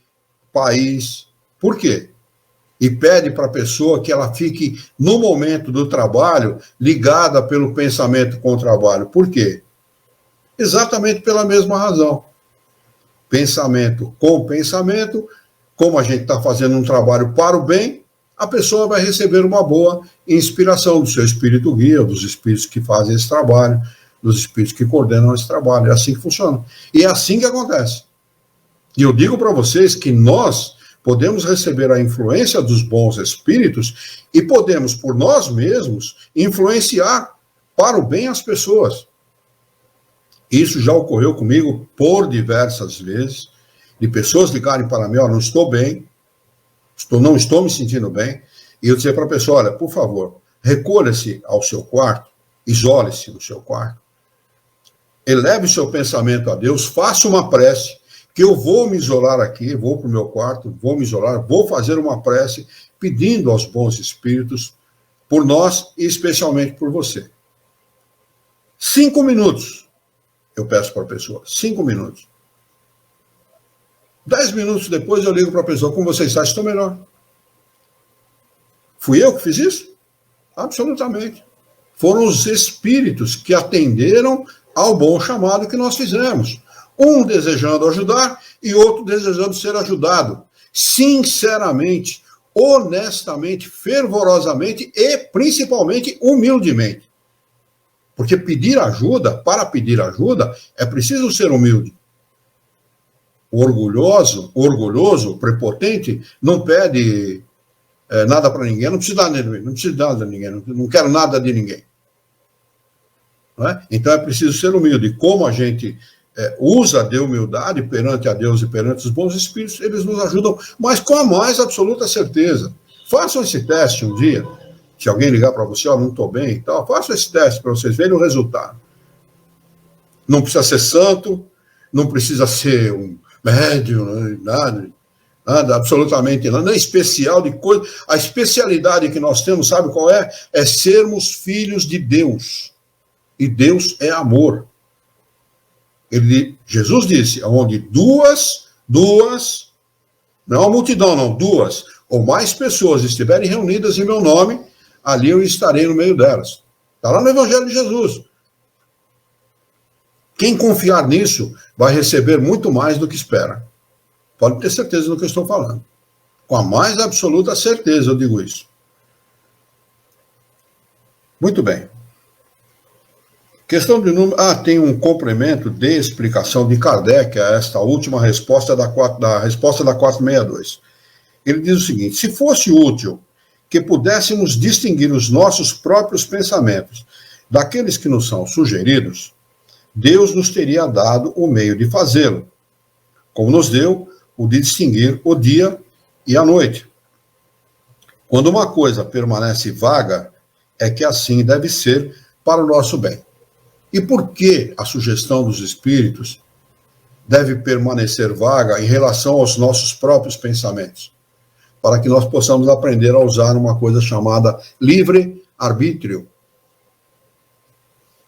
Speaker 1: país. Por quê? E pede para a pessoa que ela fique, no momento do trabalho, ligada pelo pensamento com o trabalho. Por quê? Exatamente pela mesma razão. Pensamento com pensamento, como a gente está fazendo um trabalho para o bem, a pessoa vai receber uma boa inspiração do seu espírito guia, dos espíritos que fazem esse trabalho, dos espíritos que coordenam esse trabalho. É assim que funciona. E é assim que acontece. E eu digo para vocês que nós podemos receber a influência dos bons espíritos e podemos, por nós mesmos, influenciar para o bem as pessoas. Isso já ocorreu comigo por diversas vezes, de pessoas ligarem para mim, não estou bem, não estou me sentindo bem, e eu dizer para a pessoa, olha, por favor, recolha-se ao seu quarto, isole-se no seu quarto, eleve o seu pensamento a Deus, faça uma prece, que eu vou me isolar aqui, vou para o meu quarto, vou me isolar, vou fazer uma prece, pedindo aos bons espíritos, por nós e especialmente por você. 5 minutos, eu peço para a pessoa, 5 minutos. 10 minutos depois eu ligo para a pessoa, como você está? Estou melhor. Fui eu que fiz isso? Absolutamente. Foram os espíritos que atenderam ao bom chamado que nós fizemos. Um desejando ajudar e outro desejando ser ajudado. Sinceramente, honestamente, fervorosamente e principalmente humildemente. Porque pedir ajuda, para pedir ajuda, é preciso ser humilde. O orgulhoso, prepotente, não pede nada para ninguém, não precisa nada de ninguém, não quero nada de ninguém. Não é? Então é preciso ser humilde. Como a gente usa de humildade perante a Deus e perante os bons espíritos, eles nos ajudam, mas com a mais absoluta certeza. Façam esse teste um dia. Se alguém ligar para você, não estou bem e tal, façam esse teste para vocês verem o resultado. Não precisa ser santo, não precisa ser um médium, nada, absolutamente nada, não é especial de coisa. A especialidade que nós temos, sabe qual é? É sermos filhos de Deus. E Deus é amor. Jesus disse, onde duas, não é uma multidão, não, duas ou mais pessoas estiverem reunidas em meu nome, ali eu estarei no meio delas. Está lá no Evangelho de Jesus. Quem confiar nisso vai receber muito mais do que espera. Pode ter certeza do que eu estou falando. Com a mais absoluta certeza eu digo isso. Muito bem. Questão de número... tem um complemento de explicação de Kardec a esta última resposta da resposta da 462. Ele diz o seguinte, se fosse útil que pudéssemos distinguir os nossos próprios pensamentos daqueles que nos são sugeridos, Deus nos teria dado o meio de fazê-lo, como nos deu o de distinguir o dia e a noite. Quando uma coisa permanece vaga, é que assim deve ser para o nosso bem. E por que a sugestão dos espíritos deve permanecer vaga em relação aos nossos próprios pensamentos? Para que nós possamos aprender a usar uma coisa chamada livre-arbítrio.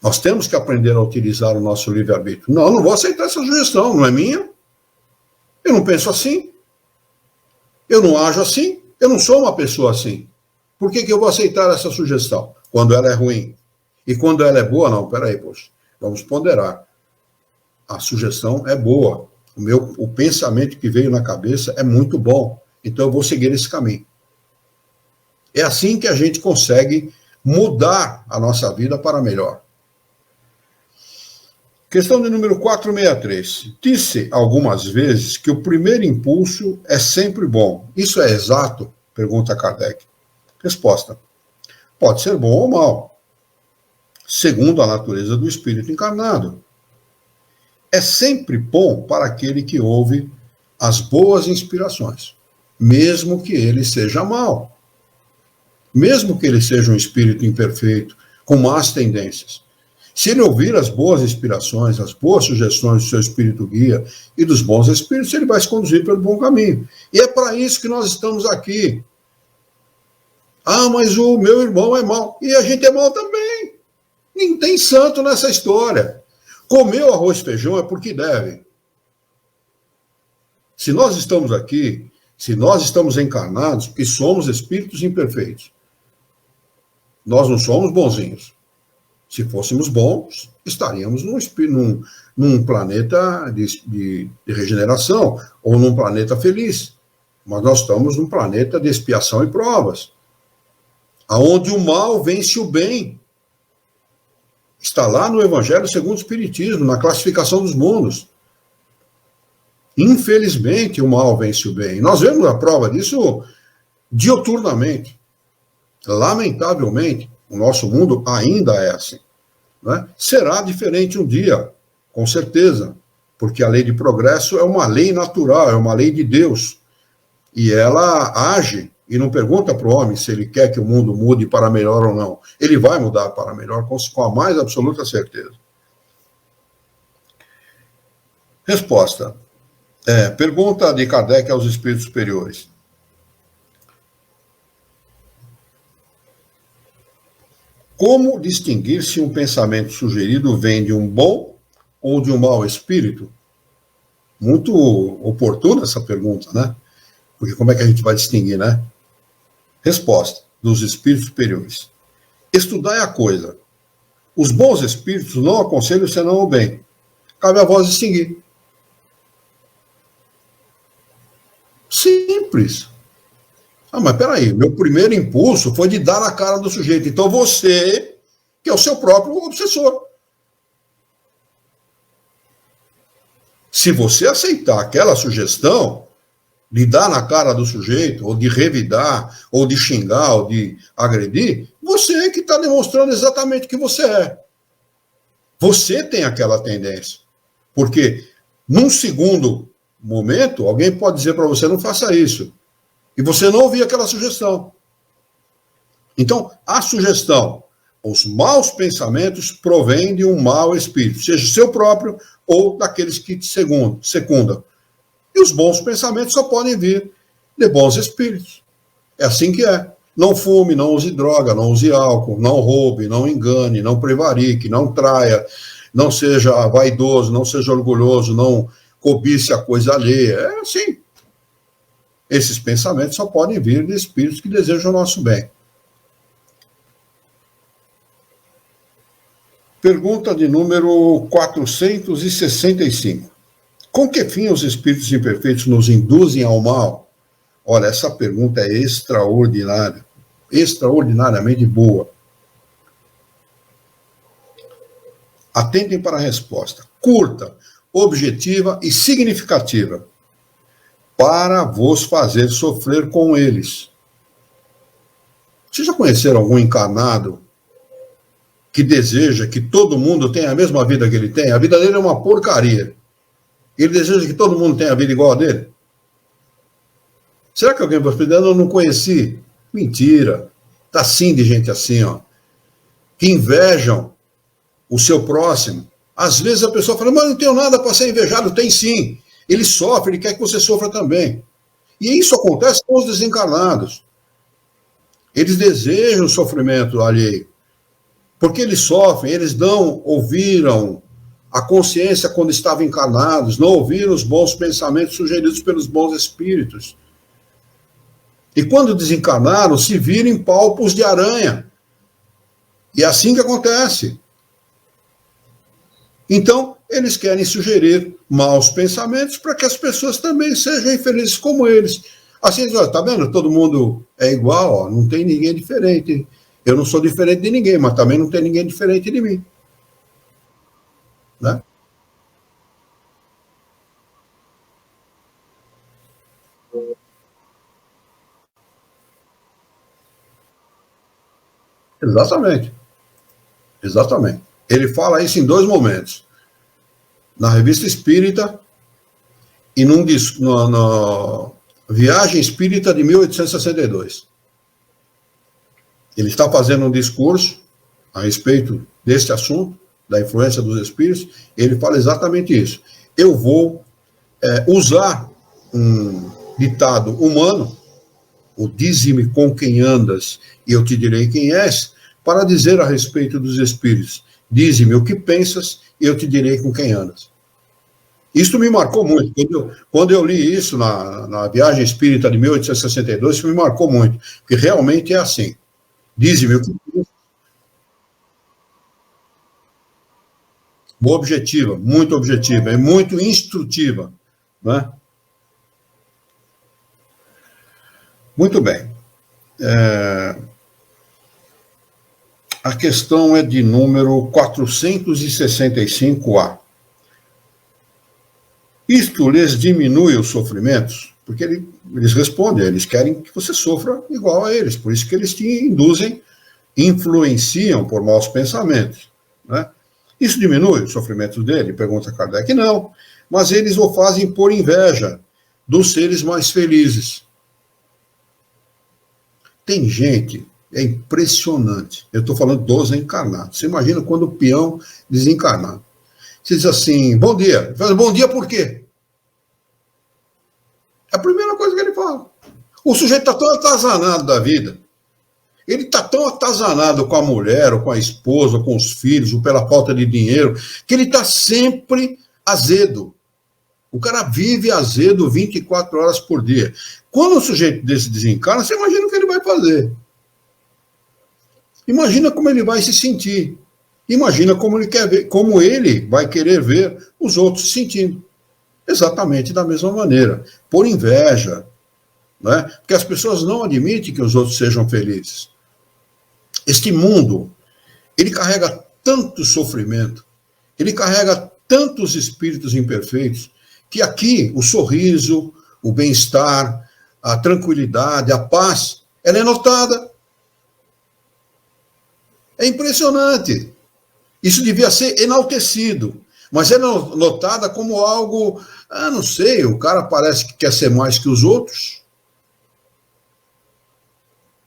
Speaker 1: Nós temos que aprender a utilizar o nosso livre-arbítrio. Não vou aceitar essa sugestão, não é minha. Eu não penso assim. Eu não ajo assim. Eu não sou uma pessoa assim. Por que eu vou aceitar essa sugestão? Quando ela é ruim. E quando ela é boa, não, peraí, poxa, vamos ponderar. A sugestão é boa. O pensamento que veio na cabeça é muito bom. Então eu vou seguir esse caminho. É assim que a gente consegue mudar a nossa vida para melhor. Questão de número 463. Disse algumas vezes que o primeiro impulso é sempre bom. Isso é exato? Pergunta Kardec. Resposta. Pode ser bom ou mal, segundo a natureza do espírito encarnado. É sempre bom para aquele que ouve as boas inspirações, mesmo que ele seja mau. Mesmo que ele seja um espírito imperfeito, com más tendências. Se ele ouvir as boas inspirações, as boas sugestões do seu espírito guia e dos bons espíritos, ele vai se conduzir pelo bom caminho. E é para isso que nós estamos aqui. Mas o meu irmão é mau. E a gente é mau também. Nem tem santo nessa história. Comeu arroz e feijão é porque deve. Se nós estamos aqui, se nós estamos encarnados e somos espíritos imperfeitos, nós não somos bonzinhos. Se fôssemos bons, estaríamos num planeta de regeneração ou num planeta feliz. Mas nós estamos num planeta de expiação e provas, aonde o mal vence o bem. Está lá no Evangelho segundo o Espiritismo, na classificação dos mundos. Infelizmente, o mal vence o bem. Nós vemos a prova disso dioturnamente. Lamentavelmente, o nosso mundo ainda é assim. Né? Será diferente um dia, com certeza, porque a lei de progresso é uma lei natural, é uma lei de Deus. E ela age e não pergunta para o homem se ele quer que o mundo mude para melhor ou não. Ele vai mudar para melhor, com a mais absoluta certeza. Resposta. Pergunta de Kardec aos espíritos superiores. Como distinguir se um pensamento sugerido vem de um bom ou de um mau espírito? Muito oportuna essa pergunta, né? Porque como é que a gente vai distinguir, né? Resposta dos espíritos superiores. Estudai a coisa. Os bons espíritos não aconselham senão o bem. Cabe a vós distinguir. Simples. Mas peraí, meu primeiro impulso foi de dar na cara do sujeito. Então você, que é o seu próprio obsessor. Se você aceitar aquela sugestão de dar na cara do sujeito, ou de revidar, ou de xingar, ou de agredir, você é que está demonstrando exatamente o que você é. Você tem aquela tendência. Porque, num segundo momento, alguém pode dizer para você, não faça isso. E você não ouvir aquela sugestão. Então, a sugestão, os maus pensamentos provêm de um mau espírito, seja seu próprio ou daqueles que te secundam. E os bons pensamentos só podem vir de bons espíritos. É assim que é. Não fume, não use droga, não use álcool, não roube, não engane, não prevarique, não traia, não seja vaidoso, não seja orgulhoso, não cobice a coisa alheia. É assim. Esses pensamentos só podem vir de espíritos que desejam o nosso bem. Pergunta de número 465. Com que fim os espíritos imperfeitos nos induzem ao mal? Olha, essa pergunta é extraordinária, extraordinariamente boa. Atentem para a resposta. Curta, objetiva e significativa. Para vos fazer sofrer com eles. Vocês já conheceram algum encarnado que deseja que todo mundo tenha a mesma vida que ele tem? A vida dele é uma porcaria. Ele deseja que todo mundo tenha a vida igual a dele? Será que alguém vai falar, eu não conheci? Mentira. Está sim de gente assim, ó. Que invejam o seu próximo. Às vezes a pessoa fala, mas não tenho nada para ser invejado. Tem sim. Ele sofre, ele quer que você sofra também. E isso acontece com os desencarnados. Eles desejam o sofrimento alheio. Porque eles sofrem, eles não ouviram a consciência quando estavam encarnados, não ouviram os bons pensamentos sugeridos pelos bons espíritos. E quando desencarnaram, se viram em palpos de aranha. E é assim que acontece. Então, eles querem sugerir maus pensamentos para que as pessoas também sejam infelizes como eles. Assim, tá vendo? Todo mundo é igual, ó, não tem ninguém diferente. Eu não sou diferente de ninguém, mas também não tem ninguém diferente de mim. Né? Exatamente. Exatamente. Ele fala isso em 2 momentos. Na Revista Espírita e na Viagem Espírita de 1862. Ele está fazendo um discurso a respeito deste assunto, da influência dos espíritos, ele fala exatamente isso. Eu vou usar um ditado humano, o dize-me com quem andas e eu te direi quem és, para dizer a respeito dos espíritos. Dize-me o que pensas e eu te direi com quem andas. Isso me marcou muito. Quando eu li isso na Viagem Espírita de 1862, isso me marcou muito, porque realmente é assim. Dize-me o que pensas. Objetiva, é muito instrutiva. Né? Muito bem. A questão é de número 465A. Isto lhes diminui os sofrimentos? Porque eles respondem, eles querem que você sofra igual a eles, por isso que eles te induzem, influenciam por maus pensamentos, né? Isso diminui os sofrimentos dele? Pergunta Kardec. Não, mas eles o fazem por inveja dos seres mais felizes. Tem gente, é impressionante, eu estou falando dos encarnados. Você imagina quando o peão desencarnar. Você diz assim, bom dia. Fala, bom dia por quê? É a primeira coisa que ele fala. O sujeito está tão atazanado da vida. Ele está tão atazanado com a mulher, ou com a esposa, ou com os filhos, ou pela falta de dinheiro, que ele está sempre azedo. O cara vive azedo 24 horas por dia. Quando o sujeito desse desencarna, você imagina o que ele vai fazer. Imagina como ele vai se sentir. Imagina como ele quer ver, como ele vai querer ver os outros se sentindo. Exatamente da mesma maneira. Por inveja. Né? Porque as pessoas não admitem que os outros sejam felizes. Este mundo, ele carrega tanto sofrimento, ele carrega tantos espíritos imperfeitos, que aqui o sorriso, o bem-estar, a tranquilidade, a paz, ela é notada. É impressionante. Isso devia ser enaltecido, mas é notada como algo, não sei, o cara parece que quer ser mais que os outros.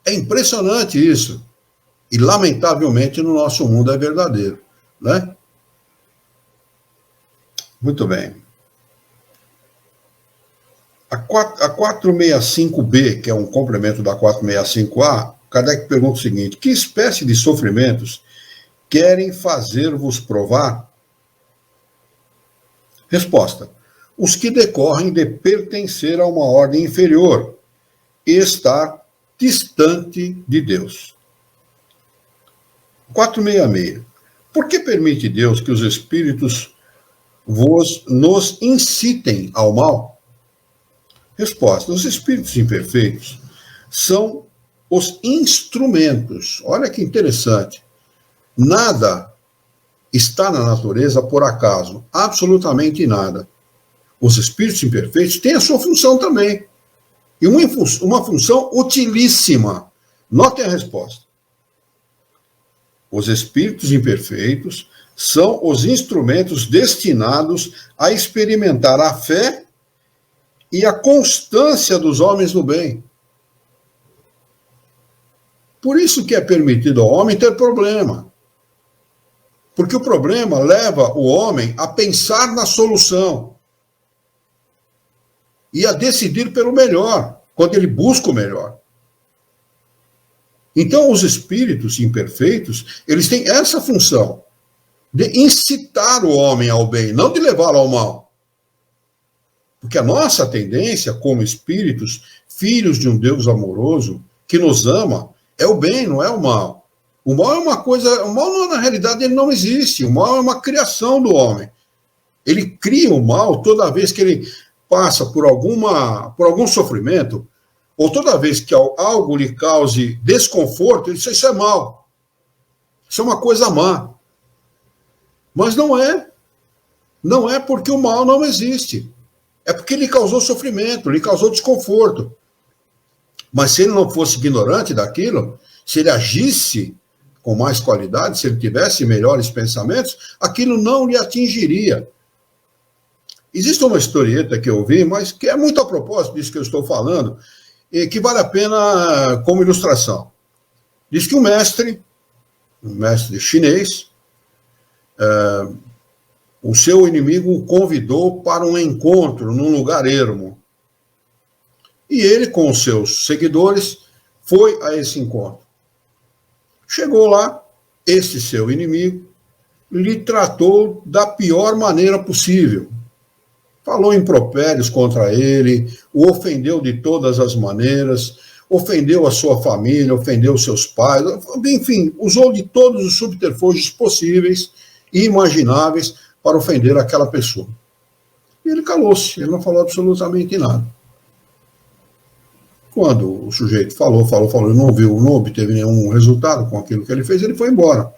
Speaker 1: É impressionante isso. E, lamentavelmente, no nosso mundo é verdadeiro, né? Muito bem. A 465B, que é um complemento da 465A, Kardec pergunta o seguinte: que espécie de sofrimentos querem fazer-vos provar? Resposta: os que decorrem de pertencer a uma ordem inferior e estar distante de Deus. 466. Por que permite Deus que os espíritos nos incitem ao mal? Resposta: os espíritos imperfeitos são os instrumentos. Olha que interessante. Nada está na natureza por acaso. Absolutamente nada. Os espíritos imperfeitos têm a sua função também. E uma função utilíssima. Notem a resposta. Os espíritos imperfeitos são os instrumentos destinados a experimentar a fé e a constância dos homens do bem. Por isso que é permitido ao homem ter problema. Porque o problema leva o homem a pensar na solução e a decidir pelo melhor, quando ele busca o melhor. Então, os espíritos imperfeitos, eles têm essa função de incitar o homem ao bem, não de levá-lo ao mal. Porque a nossa tendência, como espíritos, filhos de um Deus amoroso, que nos ama, é o bem, não é o mal. O mal é uma coisa, o mal na realidade ele não existe, o mal é uma criação do homem. Ele cria o mal toda vez que ele passa por algum sofrimento, ou toda vez que algo lhe cause desconforto, ele diz: isso é mal. Isso é uma coisa má. Mas não é. Não é porque o mal não existe. É porque ele causou sofrimento, lhe causou desconforto. Mas se ele não fosse ignorante daquilo, se ele agisse com mais qualidade, se ele tivesse melhores pensamentos, aquilo não lhe atingiria. Existe uma historieta que eu vi, mas que é muito a propósito disso que eu estou falando, e que vale a pena como ilustração. Diz que um mestre chinês, o seu inimigo o convidou para um encontro num lugar ermo. E ele, com os seus seguidores, foi a esse encontro. Chegou lá, esse seu inimigo lhe tratou da pior maneira possível. Falou impropérios contra ele, o ofendeu de todas as maneiras, ofendeu a sua família, ofendeu seus pais, enfim, usou de todos os subterfúgios possíveis e imagináveis para ofender aquela pessoa. E ele calou-se, ele não falou absolutamente nada. Quando o sujeito falou, não obteve nenhum resultado com aquilo que ele fez, ele foi embora.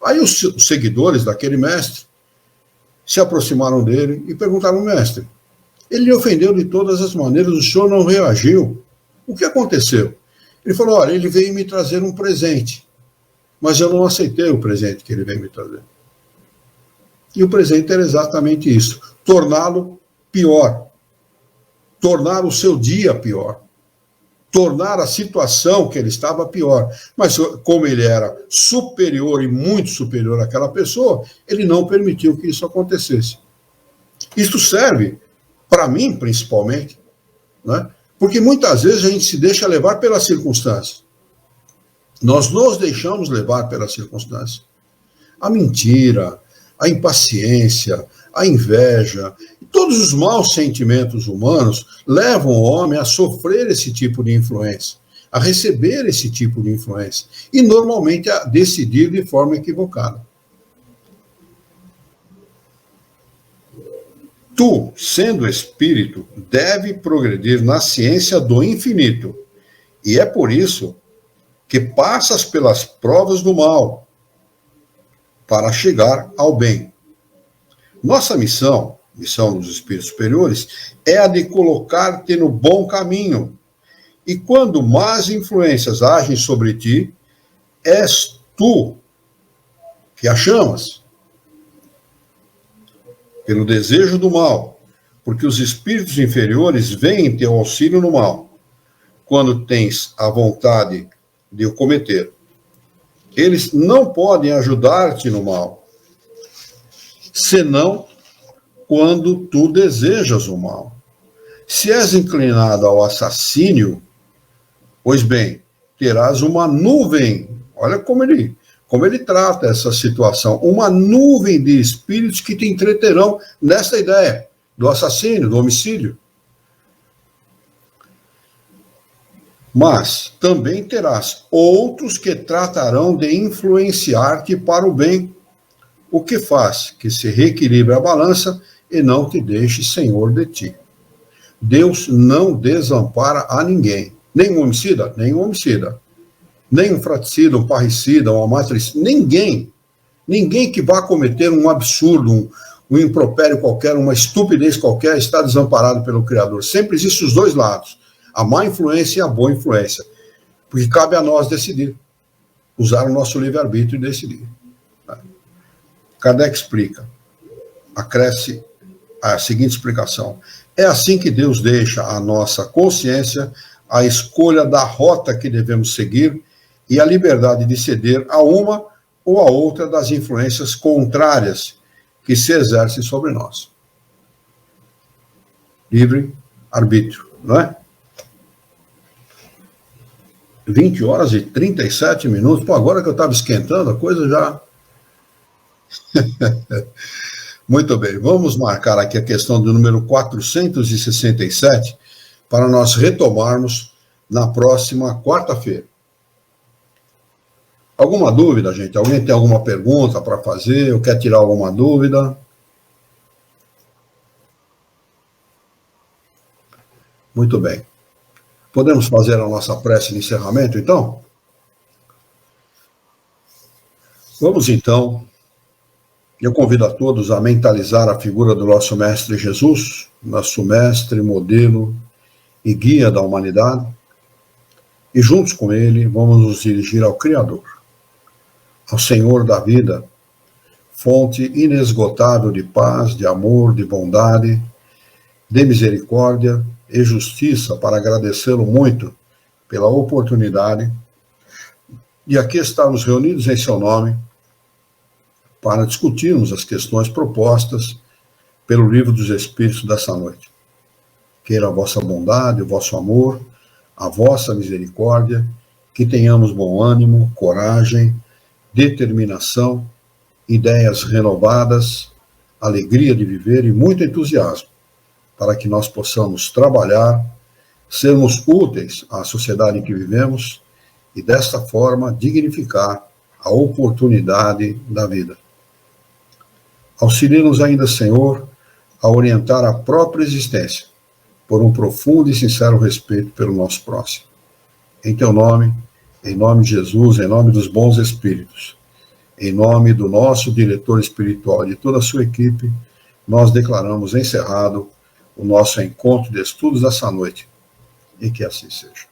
Speaker 1: Aí os seguidores daquele mestre se aproximaram dele e perguntaram: mestre, ele lhe ofendeu de todas as maneiras, o senhor não reagiu. O que aconteceu? Ele falou: olha, ele veio me trazer um presente, mas eu não aceitei o presente que ele veio me trazer. E o presente era exatamente isso: torná-lo pior, tornar o seu dia pior, tornar a situação que ele estava pior. Mas como ele era superior e muito superior àquela pessoa, ele não permitiu que isso acontecesse. Isso serve para mim, principalmente, né? Porque muitas vezes a gente se deixa levar pelas circunstâncias. Nós nos deixamos levar pelas circunstâncias. A mentira, a impaciência, a inveja, todos os maus sentimentos humanos levam o homem a sofrer esse tipo de influência, a receber esse tipo de influência, e normalmente a decidir de forma equivocada. Tu, sendo espírito, deve progredir na ciência do infinito, e é por isso que passas pelas provas do mal para chegar ao bem. Nossa missão dos espíritos superiores, é a de colocar-te no bom caminho. E quando más influências agem sobre ti, és tu que a chamas pelo desejo do mal, porque os espíritos inferiores vêm em teu auxílio no mal, quando tens a vontade de o cometer. Eles não podem ajudar-te no mal, senão quando tu desejas o mal. Se és inclinado ao assassínio, pois bem, terás uma nuvem. Olha como ele trata essa situação. Uma nuvem de espíritos que te entreterão nessa ideia do assassínio, do homicídio. Mas também terás outros que tratarão de influenciar-te para o bem, o que faz que se reequilibre a balança e não te deixe senhor de ti. Deus não desampara a ninguém. Nem um homicida, nem um fratricida, um parricida, um matricida, ninguém. Ninguém que vá cometer um absurdo, um impropério qualquer, uma estupidez qualquer, está desamparado pelo Criador. Sempre existem os dois lados, a má influência e a boa influência. Porque cabe a nós decidir, usar o nosso livre-arbítrio e decidir. Kardec explica, acresce a seguinte explicação: é assim que Deus deixa à nossa consciência a escolha da rota que devemos seguir e a liberdade de ceder a uma ou a outra das influências contrárias que se exercem sobre nós. Livre arbítrio, não é? 20 horas e 37 minutos. Pô, agora que eu estava esquentando, a coisa já... Muito bem, vamos marcar aqui a questão do número 467 para nós retomarmos na próxima quarta-feira. Alguma dúvida, gente? Alguém tem alguma pergunta para fazer ou quer tirar alguma dúvida? Muito bem. Podemos fazer a nossa prece de encerramento, então? Vamos, então. Eu convido a todos a mentalizar a figura do nosso Mestre Jesus, nosso Mestre, modelo e guia da humanidade, e juntos com ele vamos nos dirigir ao Criador, ao Senhor da vida, fonte inesgotável de paz, de amor, de bondade, de misericórdia e justiça, para agradecê-lo muito pela oportunidade de aqui estarmos reunidos em seu nome, para discutirmos as questões propostas pelo Livro dos Espíritos dessa noite. Queira a vossa bondade, o vosso amor, a vossa misericórdia, que tenhamos bom ânimo, coragem, determinação, ideias renovadas, alegria de viver e muito entusiasmo, para que nós possamos trabalhar, sermos úteis à sociedade em que vivemos e, desta forma, dignificar a oportunidade da vida. Auxilia-nos ainda, Senhor, a orientar a própria existência, por um profundo e sincero respeito pelo nosso próximo. Em teu nome, em nome de Jesus, em nome dos bons espíritos, em nome do nosso diretor espiritual e de toda a sua equipe, nós declaramos encerrado o nosso encontro de estudos dessa noite. E que assim seja.